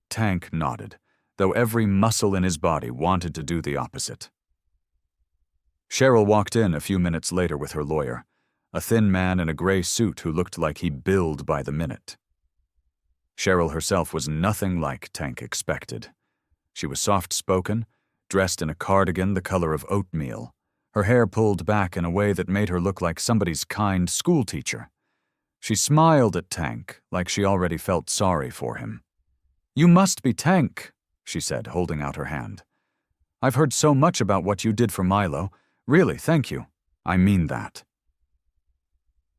Tank nodded, though every muscle in his body wanted to do the opposite. Cheryl walked in a few minutes later with her lawyer, a thin man in a gray suit who looked like he billed by the minute. Cheryl herself was nothing like Tank expected. She was soft-spoken, dressed in a cardigan the color of oatmeal, her hair pulled back in a way that made her look like somebody's kind schoolteacher. She smiled at Tank like she already felt sorry for him. "You must be Tank," she said, holding out her hand. "I've heard so much about what you did for Milo. Really, thank you. I mean that."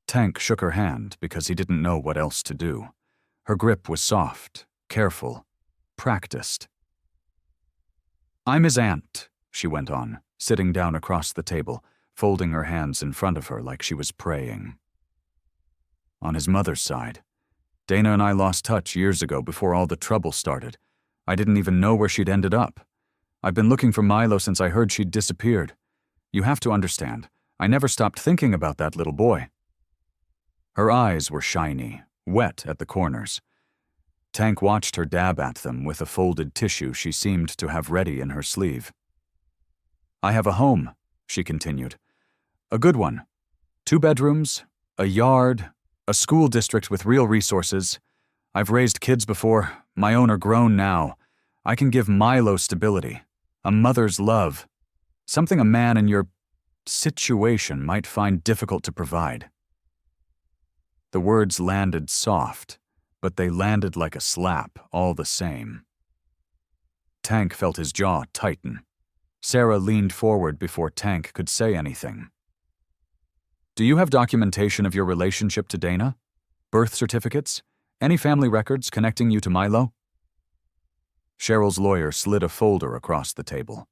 Tank shook her hand because he didn't know what else to do. Her grip was soft, careful, practiced. "I'm his aunt," she went on, sitting down across the table, folding her hands in front of her like she was praying. "On his mother's side. Dana and I lost touch years ago before all the trouble started. I didn't even know where she'd ended up. I've been looking for Milo since I heard she'd disappeared. You have to understand, I never stopped thinking about that little boy." Her eyes were shiny, wet at the corners. Tank watched her dab at them with a folded tissue she seemed to have ready in her sleeve. "I have a home," she continued. "A good one. 2 bedrooms, a yard, a school district with real resources. I've raised kids before, my own are grown now. I can give Milo stability, a mother's love, something a man in your situation might find difficult to provide." The words landed soft, but they landed like a slap all the same. Tank felt his jaw tighten. Sarah leaned forward before Tank could say anything. "Do you have documentation of your relationship to Dana? Birth certificates? Any family records connecting you to Milo?" Cheryl's lawyer slid a folder across the table.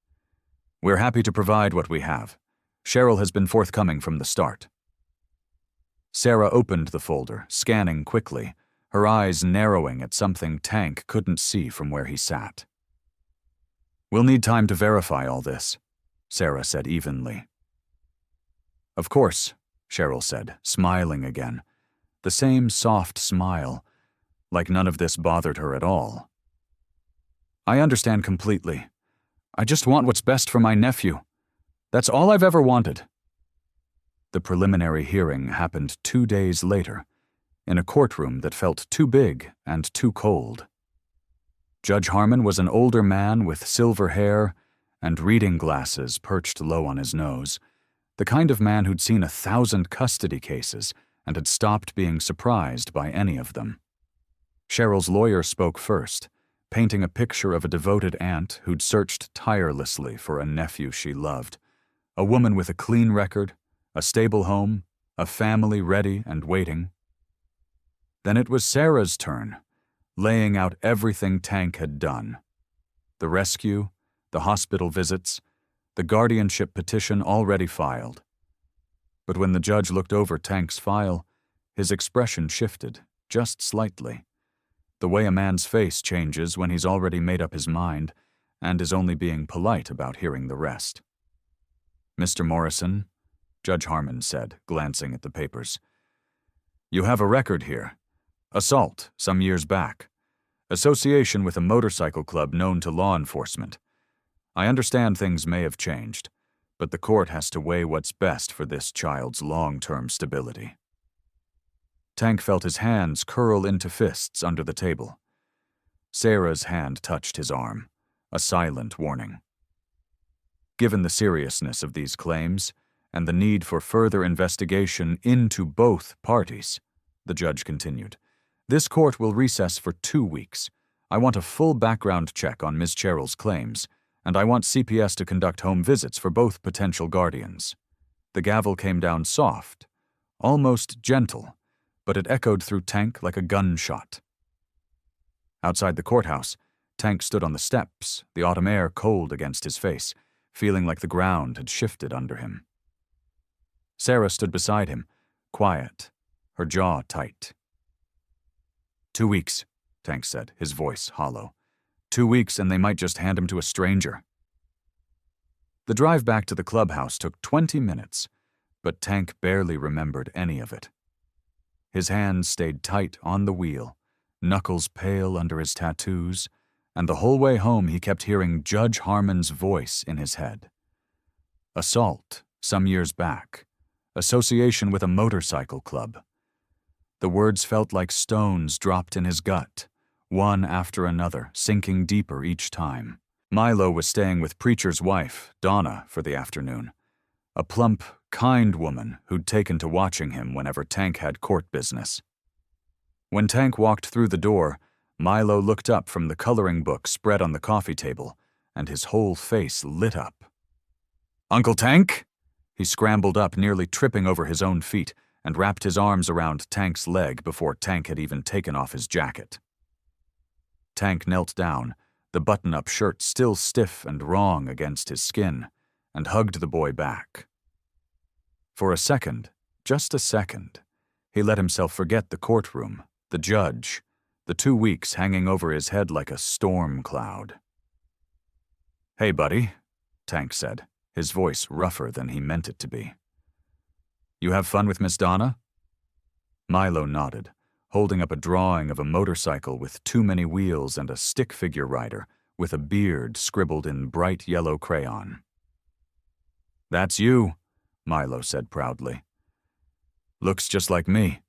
"We're happy to provide what we have. Cheryl has been forthcoming from the start." Sarah opened the folder, scanning quickly, her eyes narrowing at something Tank couldn't see from where he sat. "We'll need time to verify all this," Sarah said evenly. "Of course," Cheryl said, smiling again. The same soft smile, like none of this bothered her at all. "I understand completely. I just want what's best for my nephew. That's all I've ever wanted." The preliminary hearing happened 2 days later, in a courtroom that felt too big and too cold. Judge Harmon was an older man with silver hair and reading glasses perched low on his nose, the kind of man who'd seen 1,000 custody cases and had stopped being surprised by any of them. Cheryl's lawyer spoke first, painting a picture of a devoted aunt who'd searched tirelessly for a nephew she loved, a woman with a clean record, a stable home, a family ready and waiting. Then it was Sarah's turn, laying out everything Tank had done. The rescue, the hospital visits, the guardianship petition already filed. But when the judge looked over Tank's file, his expression shifted, just slightly. The way a man's face changes when he's already made up his mind and is only being polite about hearing the rest. "Mr. Morrison," Judge Harmon said, glancing at the papers, "you have a record here. Assault, some years back. Association with a motorcycle club known to law enforcement. I understand things may have changed, but the court has to weigh what's best for this child's long-term stability." Tank felt his hands curl into fists under the table. Sarah's hand touched his arm, a silent warning. "Given the seriousness of these claims and the need for further investigation into both parties," the judge continued, "this court will recess for 2 weeks. I want a full background check on Ms. Cheryl's claims, and I want CPS to conduct home visits for both potential guardians." The gavel came down soft, almost gentle, but it echoed through Tank like a gunshot. Outside the courthouse, Tank stood on the steps, the autumn air cold against his face, feeling like the ground had shifted under him. Sarah stood beside him, quiet, her jaw tight. 2 weeks, Tank said, his voice hollow. 2 weeks and they might just hand him to a stranger. The drive back to the clubhouse took 20 minutes, but Tank barely remembered any of it. His hands stayed tight on the wheel, knuckles pale under his tattoos, and the whole way home he kept hearing Judge Harmon's voice in his head. Assault, some years back. Association with a motorcycle club. The words felt like stones dropped in his gut, one after another, sinking deeper each time. Milo was staying with Preacher's wife, Donna, for the afternoon. A plump, kind woman who'd taken to watching him whenever Tank had court business. When Tank walked through the door, Milo looked up from the coloring book spread on the coffee table, and his whole face lit up. "Uncle Tank?" He scrambled up, nearly tripping over his own feet, and wrapped his arms around Tank's leg before Tank had even taken off his jacket. Tank knelt down, the button-up shirt still stiff and wrong against his skin, and hugged the boy back. For a second, just a second, he let himself forget the courtroom, the judge, the 2 weeks hanging over his head like a storm cloud. "Hey, buddy," Tank said, his voice rougher than he meant it to be. "You have fun with Miss Donna?" Milo nodded, holding up a drawing of a motorcycle with too many wheels and a stick figure rider with a beard scribbled in bright yellow crayon. "That's you," Milo said proudly. "Looks just like me,"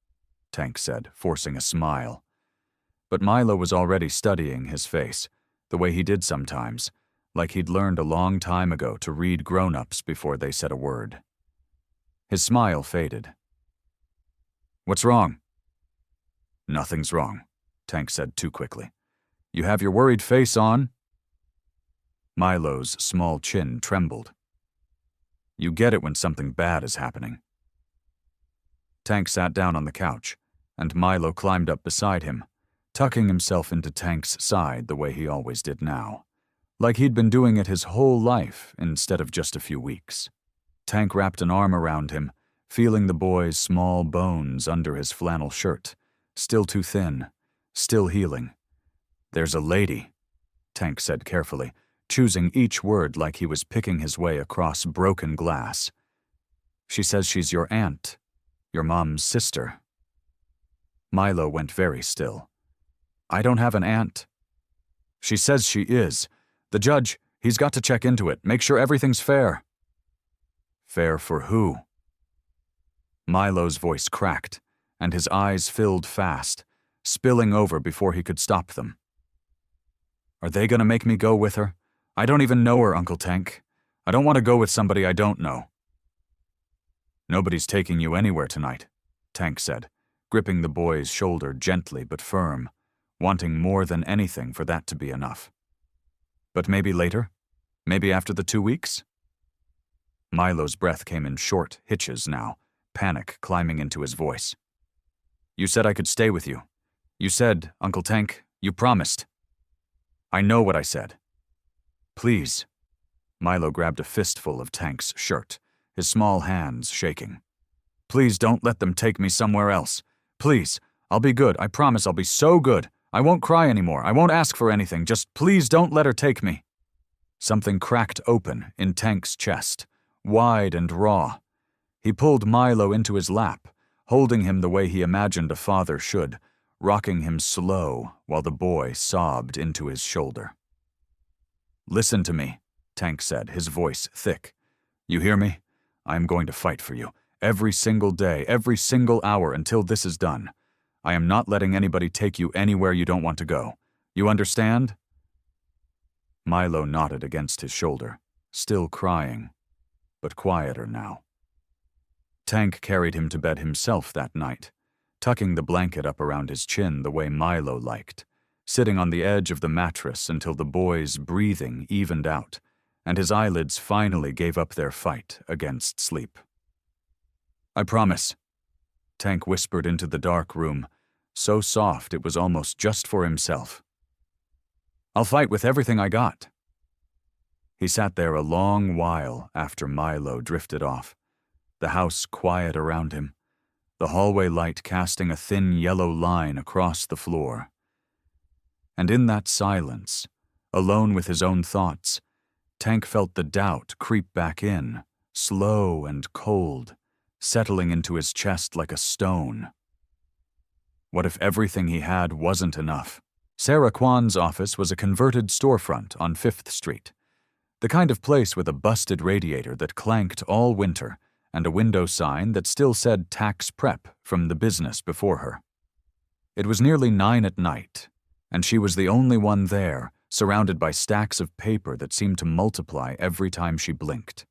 Tank said, forcing a smile. But Milo was already studying his face, the way he did sometimes, like he'd learned a long time ago to read grown-ups before they said a word. His smile faded. "What's wrong?" "Nothing's wrong," Tank said too quickly. "You have your worried face on." Milo's small chin trembled. "You get it when something bad is happening." Tank sat down on the couch, and Milo climbed up beside him, tucking himself into Tank's side the way he always did now, like he'd been doing it his whole life instead of just a few weeks. Tank wrapped an arm around him, feeling the boy's small bones under his flannel shirt, still too thin, still healing. "There's a lady," Tank said carefully, choosing each word like he was picking his way across broken glass. "She says she's your aunt, your mom's sister." Milo went very still. "I don't have an aunt." "She says she is. The judge, he's got to check into it, make sure everything's fair." "Fair for who?" Milo's voice cracked, and his eyes filled fast, spilling over before he could stop them. "Are they gonna make me go with her? I don't even know her, Uncle Tank. I don't want to go with somebody I don't know." "Nobody's taking you anywhere tonight," Tank said, gripping the boy's shoulder gently but firm, wanting more than anything for that to be enough. "But maybe later? Maybe after the 2 weeks?" Milo's breath came in short hitches now, panic climbing into his voice. "You said I could stay with you. You said, Uncle Tank, you promised." "I know what I said." "Please." Milo grabbed a fistful of Tank's shirt, his small hands shaking. "Please don't let them take me somewhere else. Please, I'll be good. I promise I'll be so good. I won't cry anymore. I won't ask for anything. Just please don't let her take me." Something cracked open in Tank's chest, wide and raw. He pulled Milo into his lap, holding him the way he imagined a father should, rocking him slow while the boy sobbed into his shoulder. "Listen to me," Tank said, his voice thick. "You hear me? I am going to fight for you. Every single day, every single hour until this is done. I am not letting anybody take you anywhere you don't want to go. You understand?" Milo nodded against his shoulder, still crying, but quieter now. Tank carried him to bed himself that night, tucking the blanket up around his chin the way Milo liked, sitting on the edge of the mattress until the boy's breathing evened out, and his eyelids finally gave up their fight against sleep. "I promise," Tank whispered into the dark room, so soft it was almost just for himself. "I'll fight with everything I got." He sat there a long while after Milo drifted off, the house quiet around him, the hallway light casting a thin yellow line across the floor. And in that silence, alone with his own thoughts, Tank felt the doubt creep back in, slow and cold, settling into his chest like a stone. What if everything he had wasn't enough? Sarah Kwan's office was a converted storefront on 5th Street, the kind of place with a busted radiator that clanked all winter and a window sign that still said tax prep from the business before her. It was nearly 9 at night, and she was the only one there, surrounded by stacks of paper that seemed to multiply every time she blinked.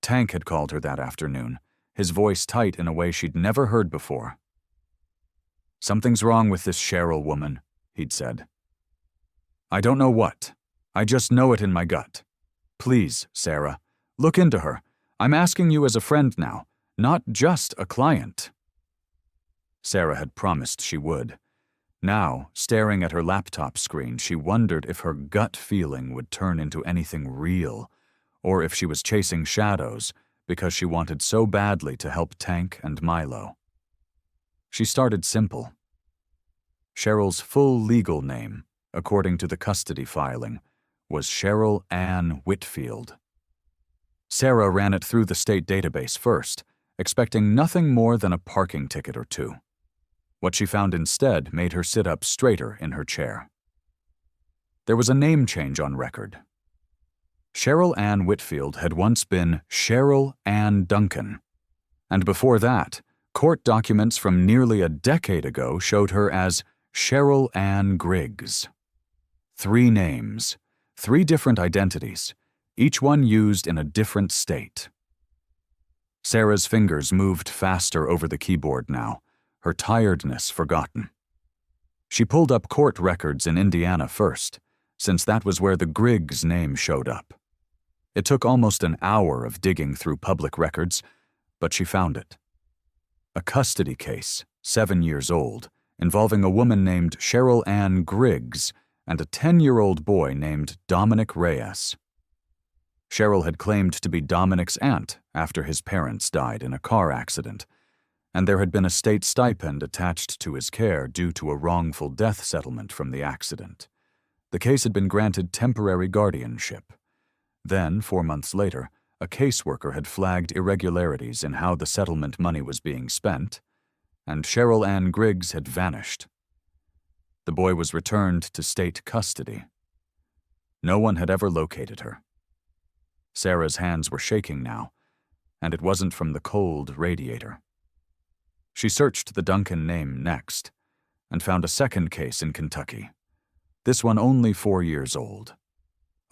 Tank had called her that afternoon, his voice tight in a way she'd never heard before. "Something's wrong with this Cheryl woman," he'd said. "I don't know what. I just know it in my gut. Please, Sarah, look into her. I'm asking you as a friend now, not just a client." Sarah had promised she would. Now, staring at her laptop screen, she wondered if her gut feeling would turn into anything real, or if she was chasing shadows because she wanted so badly to help Tank and Milo. She started simple. Cheryl's full legal name, according to the custody filing, was Cheryl Ann Whitfield. Sarah ran it through the state database first, expecting nothing more than a parking ticket or two. What she found instead made her sit up straighter in her chair. There was a name change on record. Cheryl Ann Whitfield had once been Cheryl Ann Duncan, and before that, court documents from nearly a decade ago showed her as Cheryl Ann Griggs. 3 names, 3 different identities, each one used in a different state. Sarah's fingers moved faster over the keyboard now, her tiredness forgotten. She pulled up court records in Indiana first, since that was where the Griggs name showed up. It took almost an hour of digging through public records, but she found it. A custody case, 7 years old, involving a woman named Cheryl Ann Griggs and a 10-year-old boy named Dominic Reyes. Cheryl had claimed to be Dominic's aunt after his parents died in a car accident, and there had been a state stipend attached to his care due to a wrongful death settlement from the accident. The case had been granted temporary guardianship. Then, 4 months later, a caseworker had flagged irregularities in how the settlement money was being spent, and Cheryl Ann Griggs had vanished. The boy was returned to state custody. No one had ever located her. Sarah's hands were shaking now, and it wasn't from the cold radiator. She searched the Duncan name next, and found a second case in Kentucky, this one only 4 years old.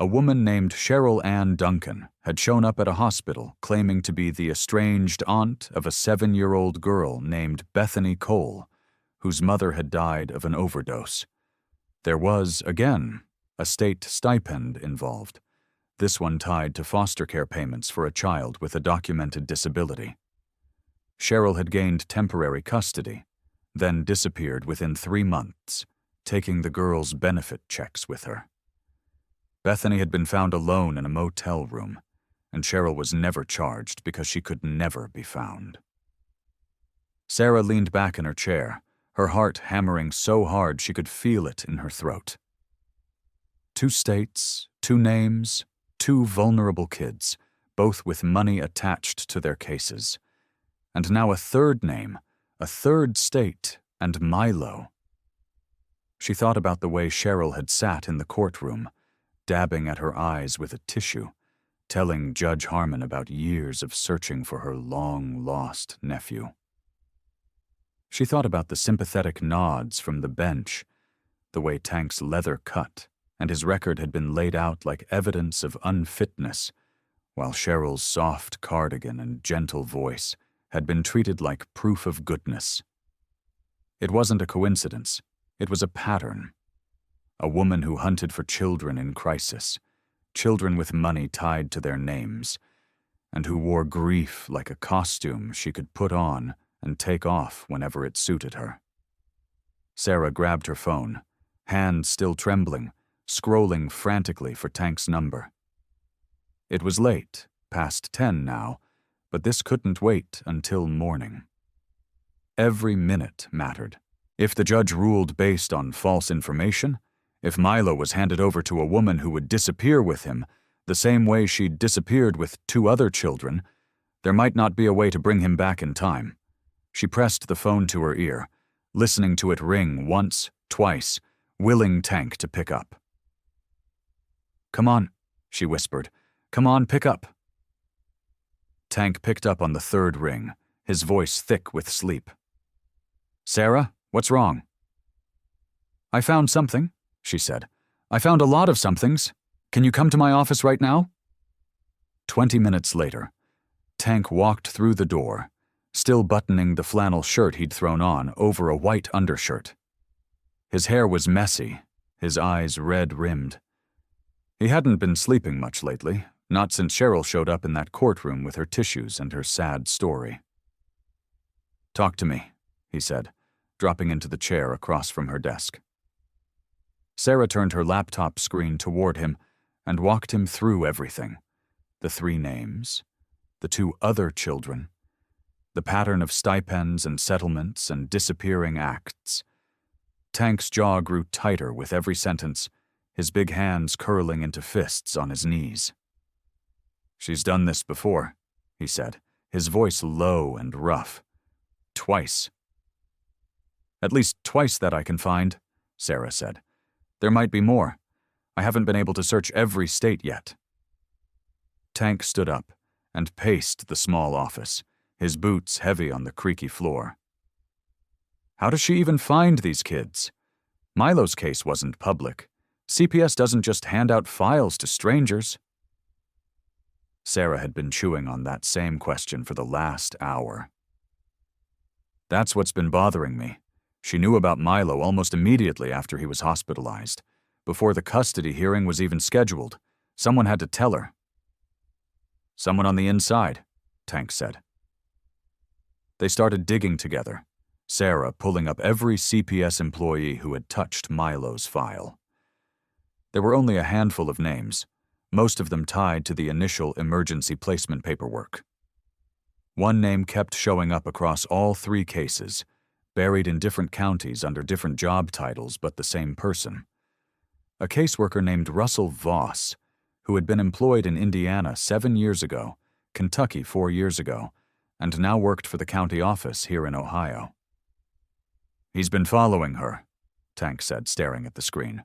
A woman named Cheryl Ann Duncan had shown up at a hospital claiming to be the estranged aunt of a 7-year-old girl named Bethany Cole, whose mother had died of an overdose. There was, again, a state stipend involved, this one tied to foster care payments for a child with a documented disability. Cheryl had gained temporary custody, then disappeared within 3 months, taking the girl's benefit checks with her. Bethany had been found alone in a motel room, and Cheryl was never charged because she could never be found. Sarah leaned back in her chair, her heart hammering so hard she could feel it in her throat. 2 states, 2 names, 2 vulnerable kids, both with money attached to their cases. And now a 3rd name, a 3rd state, and Milo. She thought about the way Cheryl had sat in the courtroom, dabbing at her eyes with a tissue, telling Judge Harmon about years of searching for her long-lost nephew. She thought about the sympathetic nods from the bench, the way Tank's leather cut, and his record had been laid out like evidence of unfitness, while Cheryl's soft cardigan and gentle voice had been treated like proof of goodness. It wasn't a coincidence, it was a pattern. A woman who hunted for children in crisis, children with money tied to their names, and who wore grief like a costume she could put on and take off whenever it suited her. Sarah grabbed her phone, hands still trembling, scrolling frantically for Tank's number. It was late, past 10 now, but this couldn't wait until morning. Every minute mattered. If the judge ruled based on false information, if Milo was handed over to a woman who would disappear with him, the same way she'd disappeared with 2 other children, there might not be a way to bring him back in time. She pressed the phone to her ear, listening to it ring once, twice, willing Tank to pick up. "Come on," she whispered. "Come on, pick up." Tank picked up on the 3rd ring, his voice thick with sleep. "Sarah, what's wrong?" "I found something," she said. "I found a lot of somethings. Can you come to my office right now?" 20 minutes later, Tank walked through the door, still buttoning the flannel shirt he'd thrown on over a white undershirt. His hair was messy, his eyes red-rimmed. He hadn't been sleeping much lately, not since Cheryl showed up in that courtroom with her tissues and her sad story. "Talk to me," he said, dropping into the chair across from her desk. Sarah turned her laptop screen toward him and walked him through everything. The 3 names, the 2 other children, the pattern of stipends and settlements and disappearing acts. Tank's jaw grew tighter with every sentence, his big hands curling into fists on his knees. "She's done this before," he said, his voice low and rough. "Twice." "At least twice that I can find," Sarah said. "There might be more. I haven't been able to search every state yet." Tank stood up and paced the small office, his boots heavy on the creaky floor. How does she even find these kids? Milo's case wasn't public. CPS doesn't just hand out files to strangers. Sarah had been chewing on that same question for the last hour. "That's what's been bothering me. She knew about Milo almost immediately after he was hospitalized. Before the custody hearing was even scheduled, someone had to tell her." "Someone on the inside," Tank said. They started digging together, Sarah pulling up every CPS employee who had touched Milo's file. There were only a handful of names, most of them tied to the initial emergency placement paperwork. One name kept showing up across all 3 cases, buried in different counties under different job titles but the same person. A caseworker named Russell Voss, who had been employed in Indiana 7 years ago, Kentucky 4 years ago, and now worked for the county office here in Ohio. "He's been following her," Tank said, staring at the screen.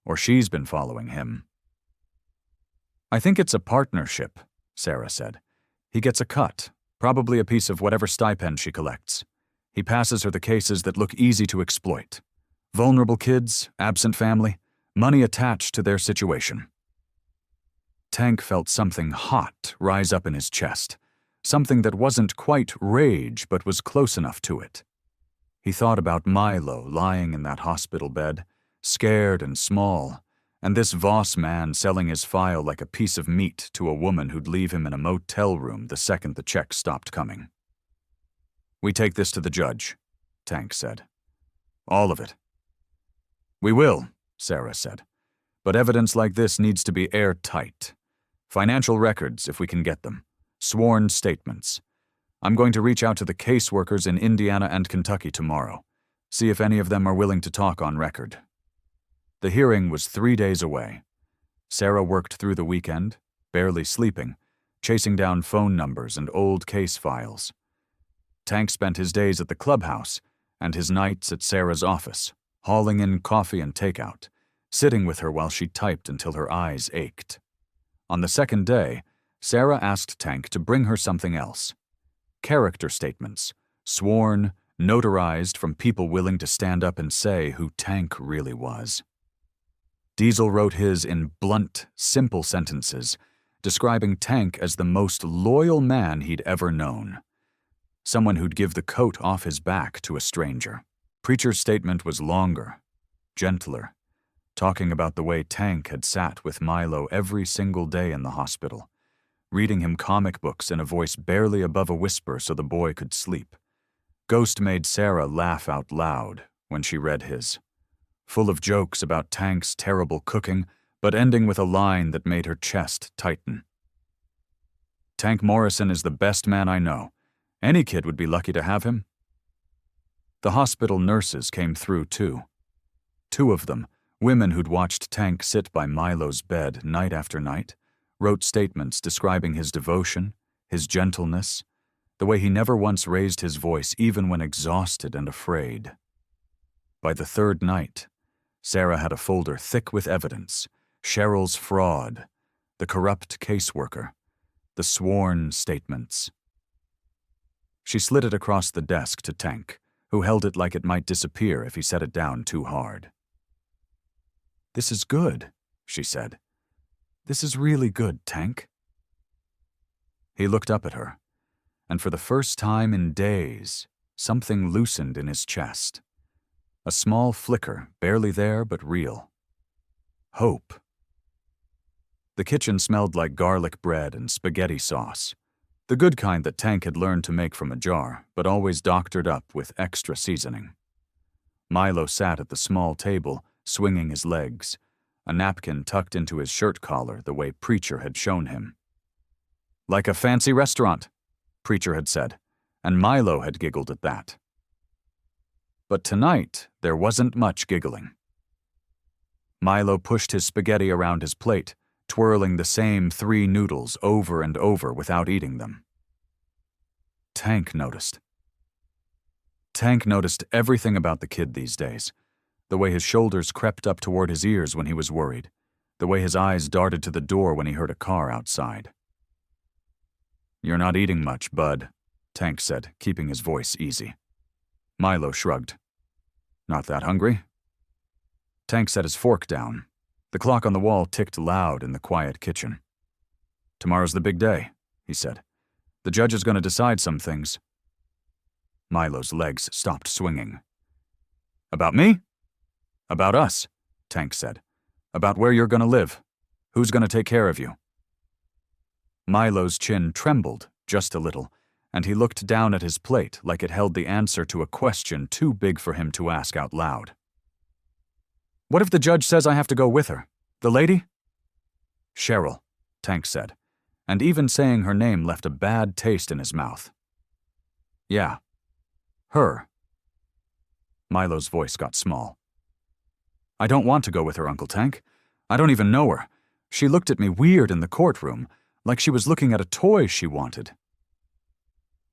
"Or she's been following him." "I think it's a partnership," Sarah said. "He gets a cut, probably a piece of whatever stipend she collects. He passes her the cases that look easy to exploit. Vulnerable kids, absent family, money attached to their situation." Tank felt something hot rise up in his chest, something that wasn't quite rage but was close enough to it. He thought about Milo lying in that hospital bed, scared and small, and this Voss man selling his file like a piece of meat to a woman who'd leave him in a motel room the second the check stopped coming. "We take this to the judge," Tank said. "All of it." "We will," Sarah said. "But evidence like this needs to be airtight. Financial records, if we can get them. Sworn statements. I'm going to reach out to the caseworkers in Indiana and Kentucky tomorrow, see if any of them are willing to talk on record." The hearing was 3 days away. Sarah worked through the weekend, barely sleeping, chasing down phone numbers and old case files. Tank spent his days at the clubhouse and his nights at Sarah's office, hauling in coffee and takeout, sitting with her while she typed until her eyes ached. On the second day, Sarah asked Tank to bring her something else. Character statements, sworn, notarized from people willing to stand up and say who Tank really was. Diesel wrote his in blunt, simple sentences, describing Tank as the most loyal man he'd ever known. Someone who'd give the coat off his back to a stranger. Preacher's statement was longer, gentler, talking about the way Tank had sat with Milo every single day in the hospital, reading him comic books in a voice barely above a whisper so the boy could sleep. Ghost made Sarah laugh out loud when she read his, full of jokes about Tank's terrible cooking, but ending with a line that made her chest tighten. "Tank Morrison is the best man I know. Any kid would be lucky to have him." The hospital nurses came through, too. 2 of them, women who'd watched Tank sit by Milo's bed night after night, wrote statements describing his devotion, his gentleness, the way he never once raised his voice even when exhausted and afraid. By the 3rd night, Sarah had a folder thick with evidence, Cheryl's fraud, the corrupt caseworker, the sworn statements. She slid it across the desk to Tank, who held it like it might disappear if he set it down too hard. "This is good," she said. "This is really good, Tank." He looked up at her, and for the first time in days, something loosened in his chest. A small flicker, barely there but real. Hope. The kitchen smelled like garlic bread and spaghetti sauce, the good kind that Tank had learned to make from a jar, but always doctored up with extra seasoning. Milo sat at the small table, swinging his legs, a napkin tucked into his shirt collar the way Preacher had shown him. "Like a fancy restaurant," Preacher had said, and Milo had giggled at that. But tonight, there wasn't much giggling. Milo pushed his spaghetti around his plate, twirling the same 3 noodles over and over without eating them. Tank noticed. Tank noticed everything about the kid these days. The way his shoulders crept up toward his ears when he was worried. The way his eyes darted to the door when he heard a car outside. "You're not eating much, bud," Tank said, keeping his voice easy. Milo shrugged. "Not that hungry?" Tank set his fork down. The clock on the wall ticked loud in the quiet kitchen. "Tomorrow's the big day," he said. "The judge is going to decide some things." Milo's legs stopped swinging. "About me?" "About us," Tank said. "About where you're going to live. Who's going to take care of you?" Milo's chin trembled just a little, and he looked down at his plate like it held the answer to a question too big for him to ask out loud. "What if the judge says I have to go with her? The lady?" "Cheryl," Tank said, and even saying her name left a bad taste in his mouth. "Yeah. Her." Milo's voice got small. "I don't want to go with her, Uncle Tank. I don't even know her. She looked at me weird in the courtroom, like she was looking at a toy she wanted."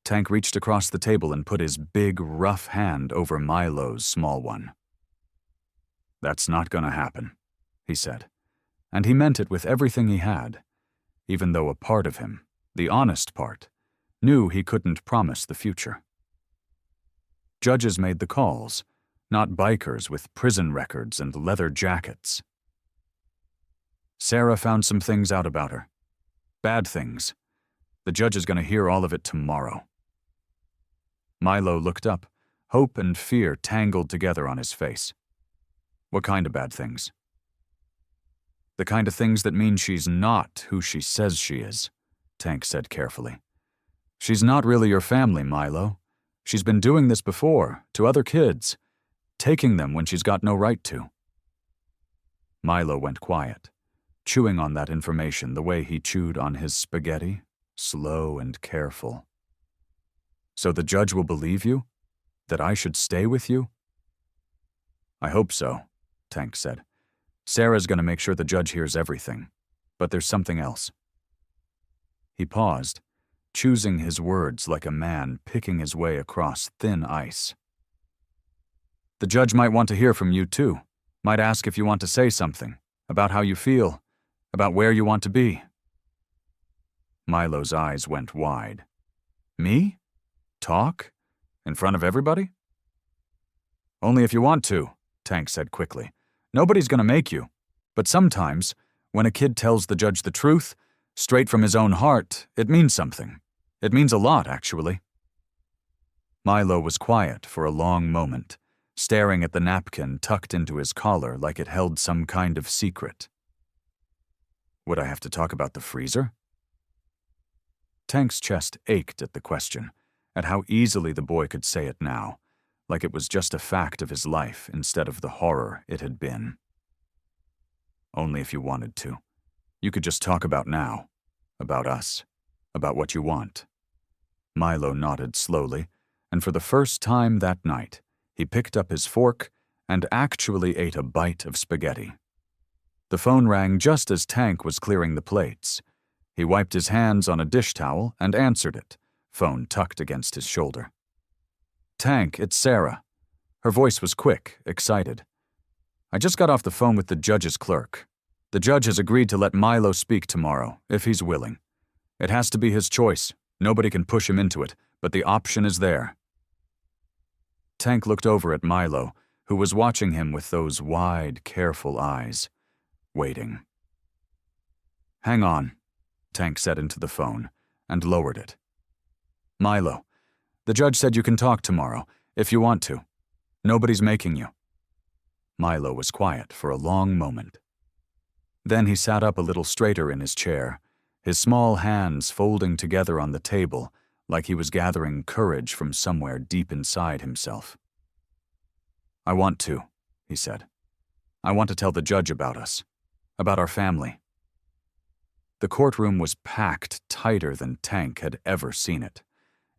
Tank reached across the table and put his big, rough hand over Milo's small one. "That's not gonna happen," he said, and he meant it with everything he had, even though a part of him, the honest part, knew he couldn't promise the future. Judges made the calls, not bikers with prison records and leather jackets. Sarah found some things out about her. Bad things. The judge is going to hear all of it tomorrow. Milo looked up, hope and fear tangled together on his face. "What kind of bad things?" "The kind of things that mean she's not who she says she is," Tank said carefully. "She's not really your family, Milo. She's been doing this before, to other kids, taking them when she's got no right to." Milo went quiet, chewing on that information the way he chewed on his spaghetti, slow and careful. "So the judge will believe you? That I should stay with you?" "I hope so," Tank said. "Sarah's going to make sure the judge hears everything. But there's something else." He paused, choosing his words like a man picking his way across thin ice. "The judge might want to hear from you too. Might ask if you want to say something, about how you feel, about where you want to be." Milo's eyes went wide. "Me? Talk? In front of everybody?" "Only if you want to," Tank said quickly. "Nobody's going to make you. But sometimes, when a kid tells the judge the truth, straight from his own heart, it means something. It means a lot, actually." Milo was quiet for a long moment, staring at the napkin tucked into his collar like it held some kind of secret. "Would I have to talk about the freezer?" Tank's chest ached at the question, at how easily the boy could say it now, like it was just a fact of his life instead of the horror it had been. "Only if you wanted to. You could just talk about now. About us. About what you want." Milo nodded slowly, and for the first time that night, he picked up his fork and actually ate a bite of spaghetti. The phone rang just as Tank was clearing the plates. He wiped his hands on a dish towel and answered it, phone tucked against his shoulder. "Tank, it's Sarah." Her voice was quick, excited. "I just got off the phone with the judge's clerk. The judge has agreed to let Milo speak tomorrow, if he's willing. It has to be his choice. Nobody can push him into it, but the option is there." Tank looked over at Milo, who was watching him with those wide, careful eyes, waiting. "Hang on," Tank said into the phone, and lowered it. "Milo, the judge said you can talk tomorrow, if you want to. Nobody's making you." Milo was quiet for a long moment. Then he sat up a little straighter in his chair, his small hands folding together on the table like he was gathering courage from somewhere deep inside himself. "I want to," he said. "I want to tell the judge about us, about our family." The courtroom was packed tighter than Tank had ever seen it.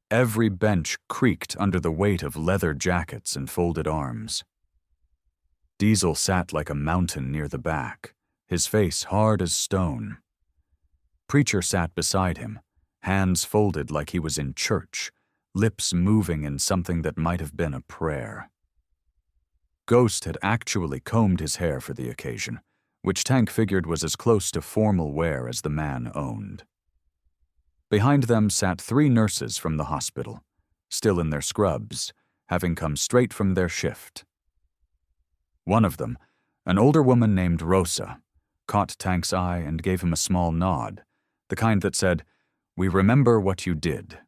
Every bench creaked under the weight of leather jackets and folded arms. Diesel sat like a mountain near the back, his face hard as stone. Preacher sat beside him, hands folded like he was in church, lips moving in something that might have been a prayer. Ghost had actually combed his hair for the occasion, which Tank figured was as close to formal wear as the man owned. Behind them sat 3 nurses from the hospital, still in their scrubs, having come straight from their shift. One of them, an older woman named Rosa, caught Tank's eye and gave him a small nod, the kind that said, "We remember what you did."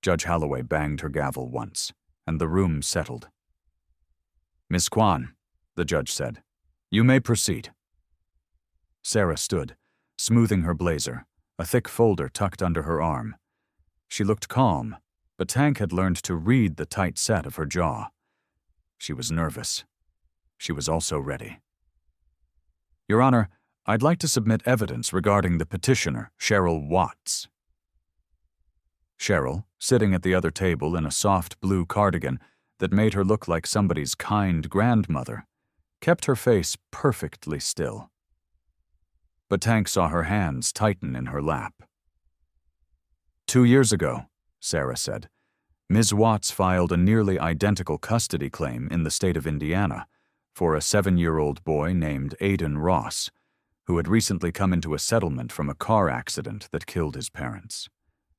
Judge Holloway banged her gavel once, and the room settled. "Miss Kwan," the judge said, "you may proceed." Sarah stood, smoothing her blazer, a thick folder tucked under her arm. She looked calm, but Tank had learned to read the tight set of her jaw. She was nervous. She was also ready. "Your Honor, I'd like to submit evidence regarding the petitioner, Cheryl Watts." Cheryl, sitting at the other table in a soft blue cardigan that made her look like somebody's kind grandmother, kept her face perfectly still. But Tank saw her hands tighten in her lap. "2 years ago," Sarah said, "Ms. Watts filed a nearly identical custody claim in the state of Indiana for a 7-year-old boy named Aiden Ross, who had recently come into a settlement from a car accident that killed his parents.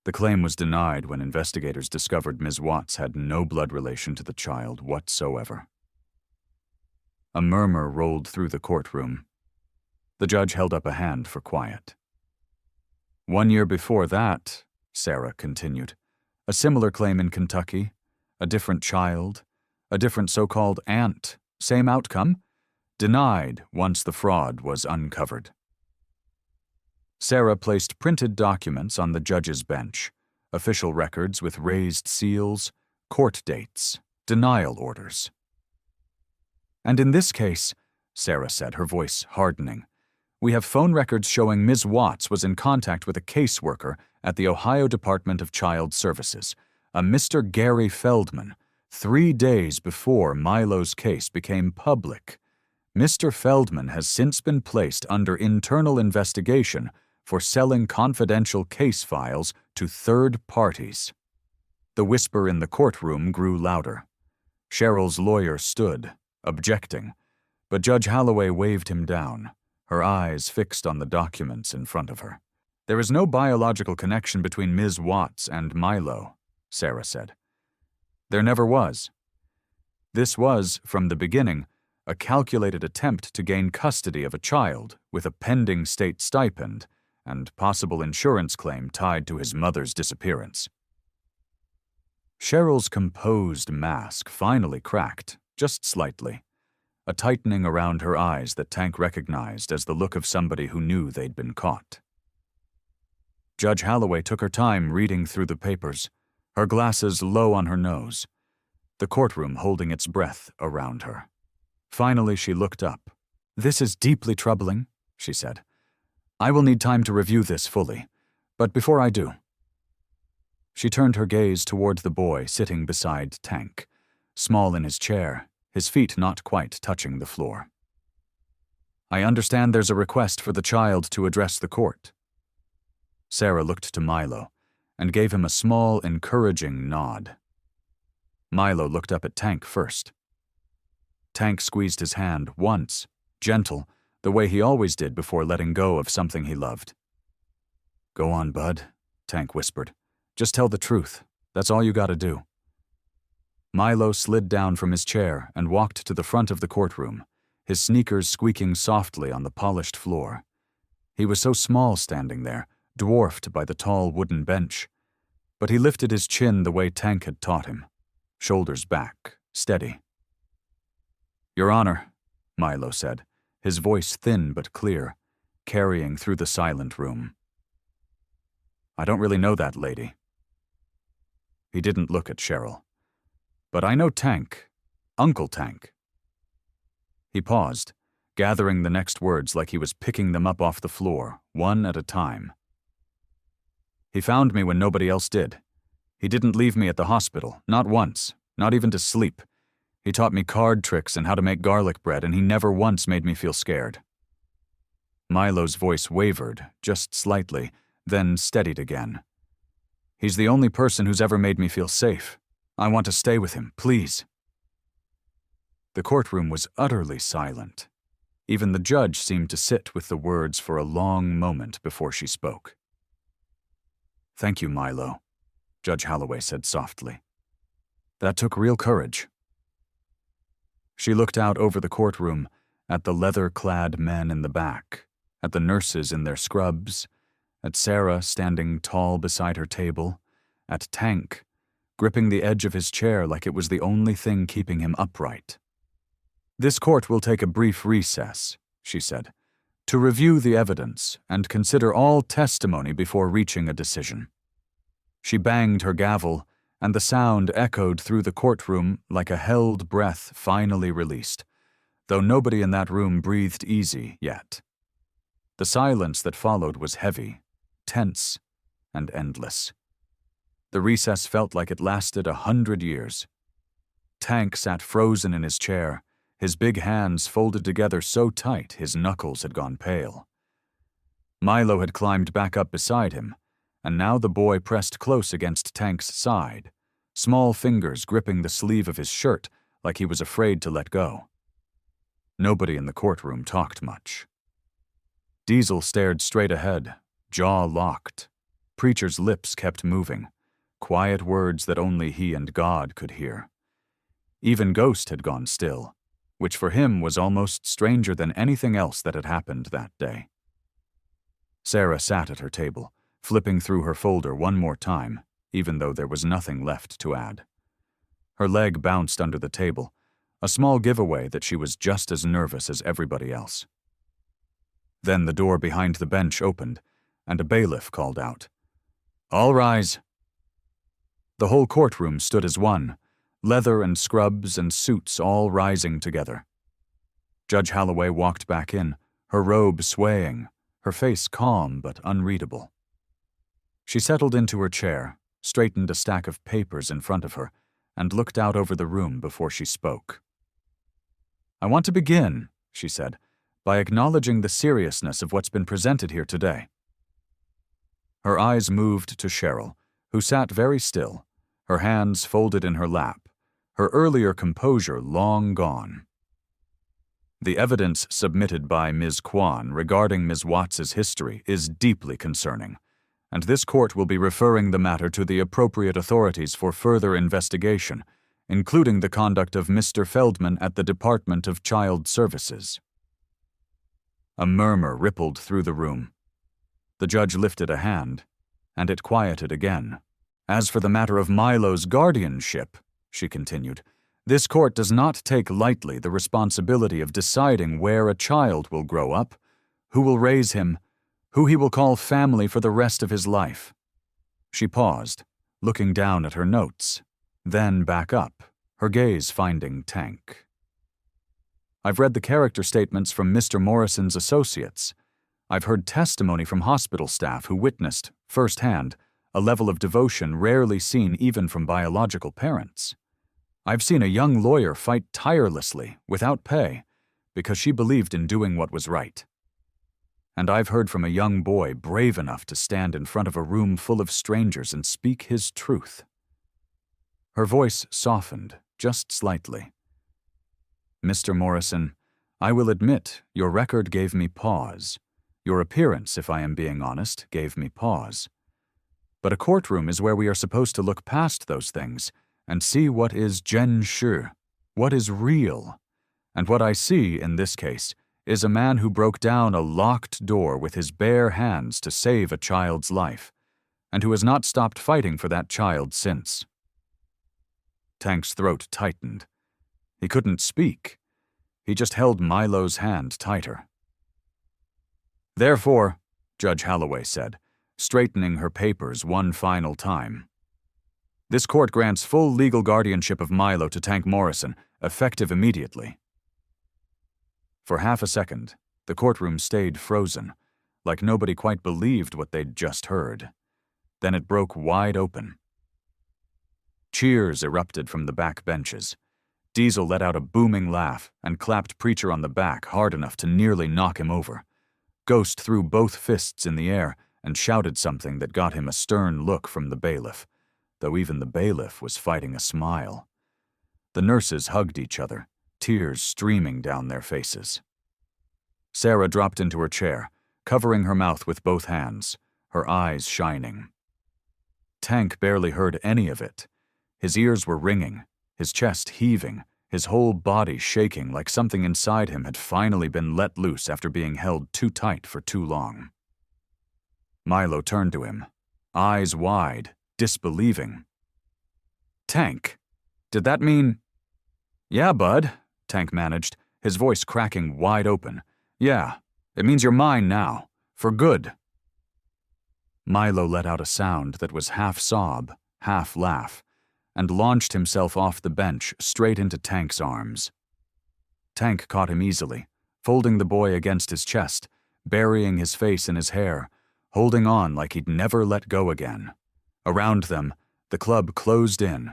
The claim was denied when investigators discovered Ms. Watts had no blood relation to the child whatsoever." A murmur rolled through the courtroom. The judge held up a hand for quiet. "1 year before that," Sarah continued, "a similar claim in Kentucky, a different child, a different so-called aunt, same outcome, denied once the fraud was uncovered." Sarah placed printed documents on the judge's bench, official records with raised seals, court dates, denial orders. "And in this case," Sarah said, her voice hardening, "we have phone records showing Ms. Watts was in contact with a caseworker at the Ohio Department of Child Services, a Mr. Gary Feldman, 3 days before Milo's case became public. Mr. Feldman has since been placed under internal investigation for selling confidential case files to third parties." The whisper in the courtroom grew louder. Cheryl's lawyer stood, objecting, but Judge Holloway waved him down, her eyes fixed on the documents in front of her. "There is no biological connection between Ms. Watts and Milo," Sarah said. "There never was. This was, from the beginning, a calculated attempt to gain custody of a child with a pending state stipend and possible insurance claim tied to his mother's disappearance." Cheryl's composed mask finally cracked, just slightly, a tightening around her eyes that Tank recognized as the look of somebody who knew they'd been caught. Judge Holloway took her time reading through the papers, her glasses low on her nose, the courtroom holding its breath around her. Finally, she looked up. "This is deeply troubling," she said. "I will need time to review this fully, but before I do—" She turned her gaze toward the boy sitting beside Tank, small in his chair, his feet not quite touching the floor. "I understand there's a request for the child to address the court." Sarah looked to Milo and gave him a small, encouraging nod. Milo looked up at Tank first. Tank squeezed his hand once, gentle, the way he always did before letting go of something he loved. "Go on, bud," Tank whispered. "Just tell the truth. That's all you gotta do." Milo slid down from his chair and walked to the front of the courtroom, his sneakers squeaking softly on the polished floor. He was so small standing there, dwarfed by the tall wooden bench, but he lifted his chin the way Tank had taught him, shoulders back, steady. "Your Honor," Milo said, his voice thin but clear, carrying through the silent room. "I don't really know that lady." He didn't look at Cheryl. "But I know Tank, Uncle Tank." He paused, gathering the next words like he was picking them up off the floor, one at a time. "He found me when nobody else did. He didn't leave me at the hospital, not once, not even to sleep. He taught me card tricks and how to make garlic bread, and he never once made me feel scared." Milo's voice wavered, just slightly, then steadied again. He's the only person who's ever made me feel safe. I want to stay with him, please." The courtroom was utterly silent. Even the judge seemed to sit with the words for a long moment before she spoke. "Thank you, Milo," Judge Holloway said softly. "That took real courage." She looked out over the courtroom at the leather-clad men in the back, at the nurses in their scrubs, at Sarah standing tall beside her table, at Tank, gripping the edge of his chair like it was the only thing keeping him upright. "This court will take a brief recess," she said, "to review the evidence and consider all testimony before reaching a decision." She banged her gavel, and the sound echoed through the courtroom like a held breath finally released, though nobody in that room breathed easy yet. The silence that followed was heavy, tense, and endless. The recess felt like it lasted 100 years. Tank sat frozen in his chair, his big hands folded together so tight his knuckles had gone pale. Milo had climbed back up beside him, and now the boy pressed close against Tank's side, small fingers gripping the sleeve of his shirt like he was afraid to let go. Nobody in the courtroom talked much. Diesel stared straight ahead, jaw locked. Preacher's lips kept moving, quiet words that only he and God could hear. Even Ghost had gone still, which for him was almost stranger than anything else that had happened that day. Sarah sat at her table, flipping through her folder one more time, even though there was nothing left to add. Her leg bounced under the table, a small giveaway that she was just as nervous as everybody else. Then the door behind the bench opened, and a bailiff called out, "All rise." The whole courtroom stood as one, leather and scrubs and suits all rising together. Judge Holloway walked back in, her robe swaying, her face calm but unreadable. She settled into her chair, straightened a stack of papers in front of her, and looked out over the room before she spoke. "I want to begin," she said, "by acknowledging the seriousness of what's been presented here today." Her eyes moved to Cheryl, who sat very still, her hands folded in her lap, her earlier composure long gone. "The evidence submitted by Ms. Kwan regarding Ms. Watts's history is deeply concerning, and this court will be referring the matter to the appropriate authorities for further investigation, including the conduct of Mr. Feldman at the Department of Child Services." A murmur rippled through the room. The judge lifted a hand, and it quieted again. "As for the matter of Milo's guardianship," she continued, "this court does not take lightly the responsibility of deciding where a child will grow up, who will raise him, who he will call family for the rest of his life." She paused, looking down at her notes, then back up, her gaze finding Tank. "I've read the character statements from Mr. Morrison's associates. I've heard testimony from hospital staff who witnessed, firsthand, a level of devotion rarely seen even from biological parents. I've seen a young lawyer fight tirelessly, without pay, because she believed in doing what was right. And I've heard from a young boy brave enough to stand in front of a room full of strangers and speak his truth." Her voice softened, just slightly. "Mr. Morrison, I will admit your record gave me pause. Your appearance, if I am being honest, gave me pause. But a courtroom is where we are supposed to look past those things and see what is Zhen Shi, what is real. And what I see, in this case, is a man who broke down a locked door with his bare hands to save a child's life, and who has not stopped fighting for that child since." Tank's throat tightened. He couldn't speak. He just held Milo's hand tighter. "Therefore," Judge Holloway said, straightening her papers one final time, "this court grants full legal guardianship of Milo to Tank Morrison, effective immediately." For half a second, the courtroom stayed frozen, like nobody quite believed what they'd just heard. Then it broke wide open. Cheers erupted from the back benches. Diesel let out a booming laugh and clapped Preacher on the back hard enough to nearly knock him over. Ghost threw both fists in the air and shouted something that got him a stern look from the bailiff, though even the bailiff was fighting a smile. The nurses hugged each other, tears streaming down their faces. Sarah dropped into her chair, covering her mouth with both hands, her eyes shining. Tank barely heard any of it. His ears were ringing, his chest heaving, his whole body shaking like something inside him had finally been let loose after being held too tight for too long. Milo turned to him, eyes wide, disbelieving. "Tank, did that mean—" "Yeah, bud," Tank managed, his voice cracking wide open. "Yeah, it means you're mine now, for good." Milo let out a sound that was half sob, half laugh, and launched himself off the bench straight into Tank's arms. Tank caught him easily, folding the boy against his chest, burying his face in his hair, holding on like he'd never let go again. Around them, the club closed in,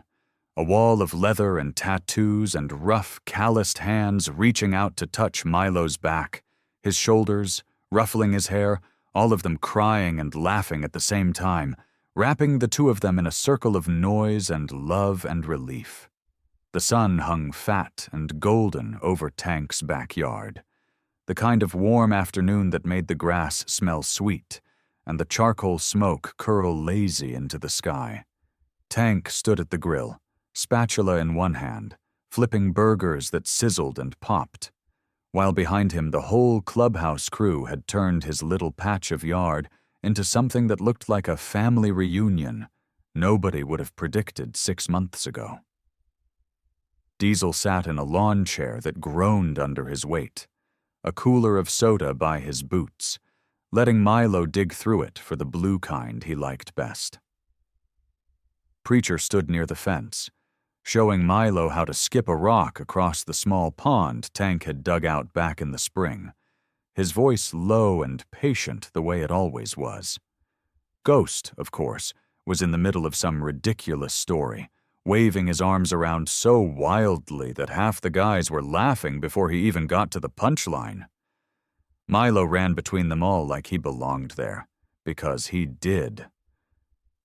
a wall of leather and tattoos and rough, calloused hands reaching out to touch Milo's back, his shoulders, ruffling his hair, all of them crying and laughing at the same time, wrapping the two of them in a circle of noise and love and relief. The sun hung fat and golden over Tank's backyard, the kind of warm afternoon that made the grass smell sweet and the charcoal smoke curl lazy into the sky. Tank stood at the grill, spatula in one hand, flipping burgers that sizzled and popped, while behind him the whole clubhouse crew had turned his little patch of yard into something that looked like a family reunion nobody would have predicted 6 months ago. Diesel sat in a lawn chair that groaned under his weight, a cooler of soda by his boots, letting Milo dig through it for the blue kind he liked best. Preacher stood near the fence, showing Milo how to skip a rock across the small pond Tank had dug out back in the spring, his voice low and patient the way it always was. Ghost, of course, was in the middle of some ridiculous story, waving his arms around so wildly that half the guys were laughing before he even got to the punchline. Milo ran between them all like he belonged there, because he did.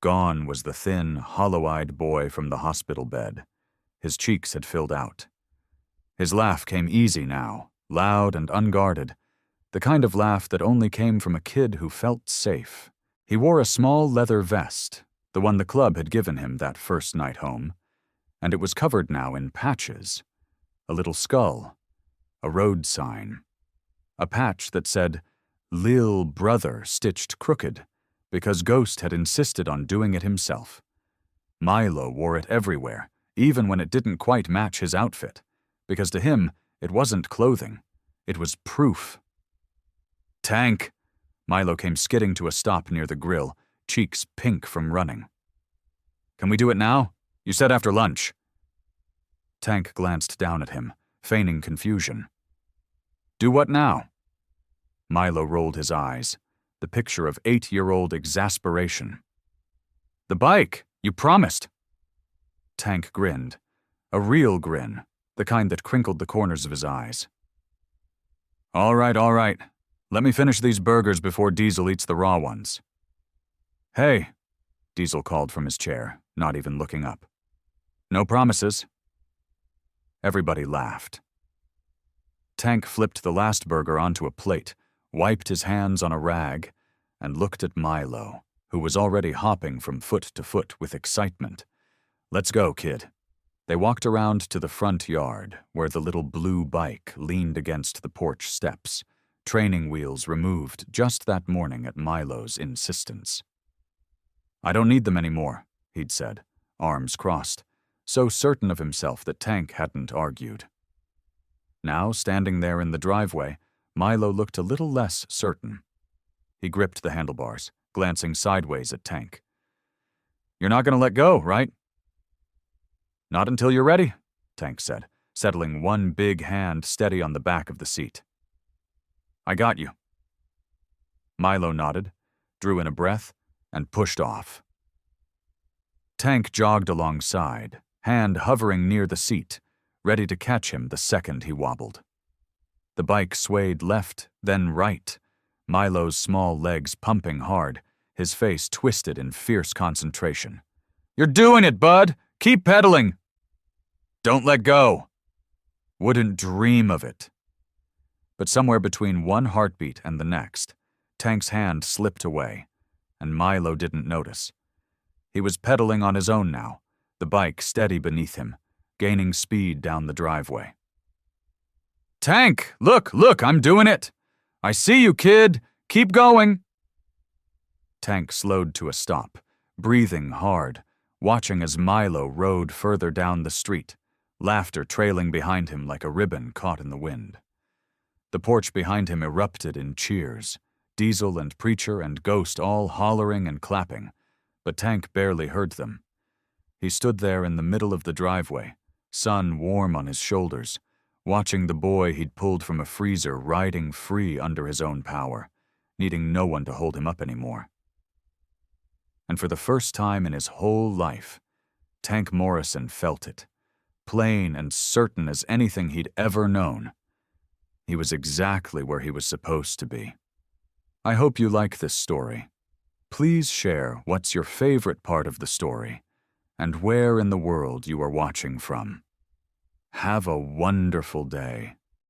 Gone was the thin, hollow-eyed boy from the hospital bed. His cheeks had filled out. His laugh came easy now, loud and unguarded, the kind of laugh that only came from a kid who felt safe. He wore a small leather vest, the one the club had given him that first night home, and it was covered now in patches. A little skull, a road sign, a patch that said, "Lil Brother" stitched crooked, because Ghost had insisted on doing it himself. Milo wore it everywhere, even when it didn't quite match his outfit, because to him, it wasn't clothing, it was proof. "Tank!" Milo came skidding to a stop near the grill, cheeks pink from running. "Can we do it now? You said after lunch." Tank glanced down at him, feigning confusion. "Do what now?" Milo rolled his eyes, the picture of 8-year-old exasperation. "The bike! You promised!" Tank grinned, a real grin, the kind that crinkled the corners of his eyes. All right. Let me finish these burgers before Diesel eats the raw ones." "Hey," Diesel called from his chair, not even looking up. "No promises." Everybody laughed. Tank flipped the last burger onto a plate, wiped his hands on a rag, and looked at Milo, who was already hopping from foot to foot with excitement. "Let's go, kid." They walked around to the front yard, where the little blue bike leaned against the porch steps, training wheels removed just that morning at Milo's insistence. "I don't need them anymore," he'd said, arms crossed, so certain of himself that Tank hadn't argued. Now, standing there in the driveway, Milo looked a little less certain. He gripped the handlebars, glancing sideways at Tank. "You're not going to let go, right?" "Not until you're ready," Tank said, settling one big hand steady on the back of the seat. "I got you." Milo nodded, drew in a breath, and pushed off. Tank jogged alongside, hand hovering near the seat, ready to catch him the second he wobbled. The bike swayed left, then right, Milo's small legs pumping hard, his face twisted in fierce concentration. "You're doing it, bud! Keep pedaling! Don't let go! Wouldn't dream of it." But somewhere between one heartbeat and the next, Tank's hand slipped away, and Milo didn't notice. He was pedaling on his own now, the bike steady beneath him, gaining speed down the driveway. "Tank, look, I'm doing it! I see you, kid! Keep going!" Tank slowed to a stop, breathing hard, watching as Milo rode further down the street, laughter trailing behind him like a ribbon caught in the wind. The porch behind him erupted in cheers, Diesel and Preacher and Ghost all hollering and clapping, but Tank barely heard them. He stood there in the middle of the driveway, sun warm on his shoulders, watching the boy he'd pulled from a freezer riding free under his own power, needing no one to hold him up anymore. And for the first time in his whole life, Tank Morrison felt it, plain and certain as anything he'd ever known. He was exactly where he was supposed to be. I hope you like this story. Please share what's your favorite part of the story and where in the world you are watching from. Have a wonderful day.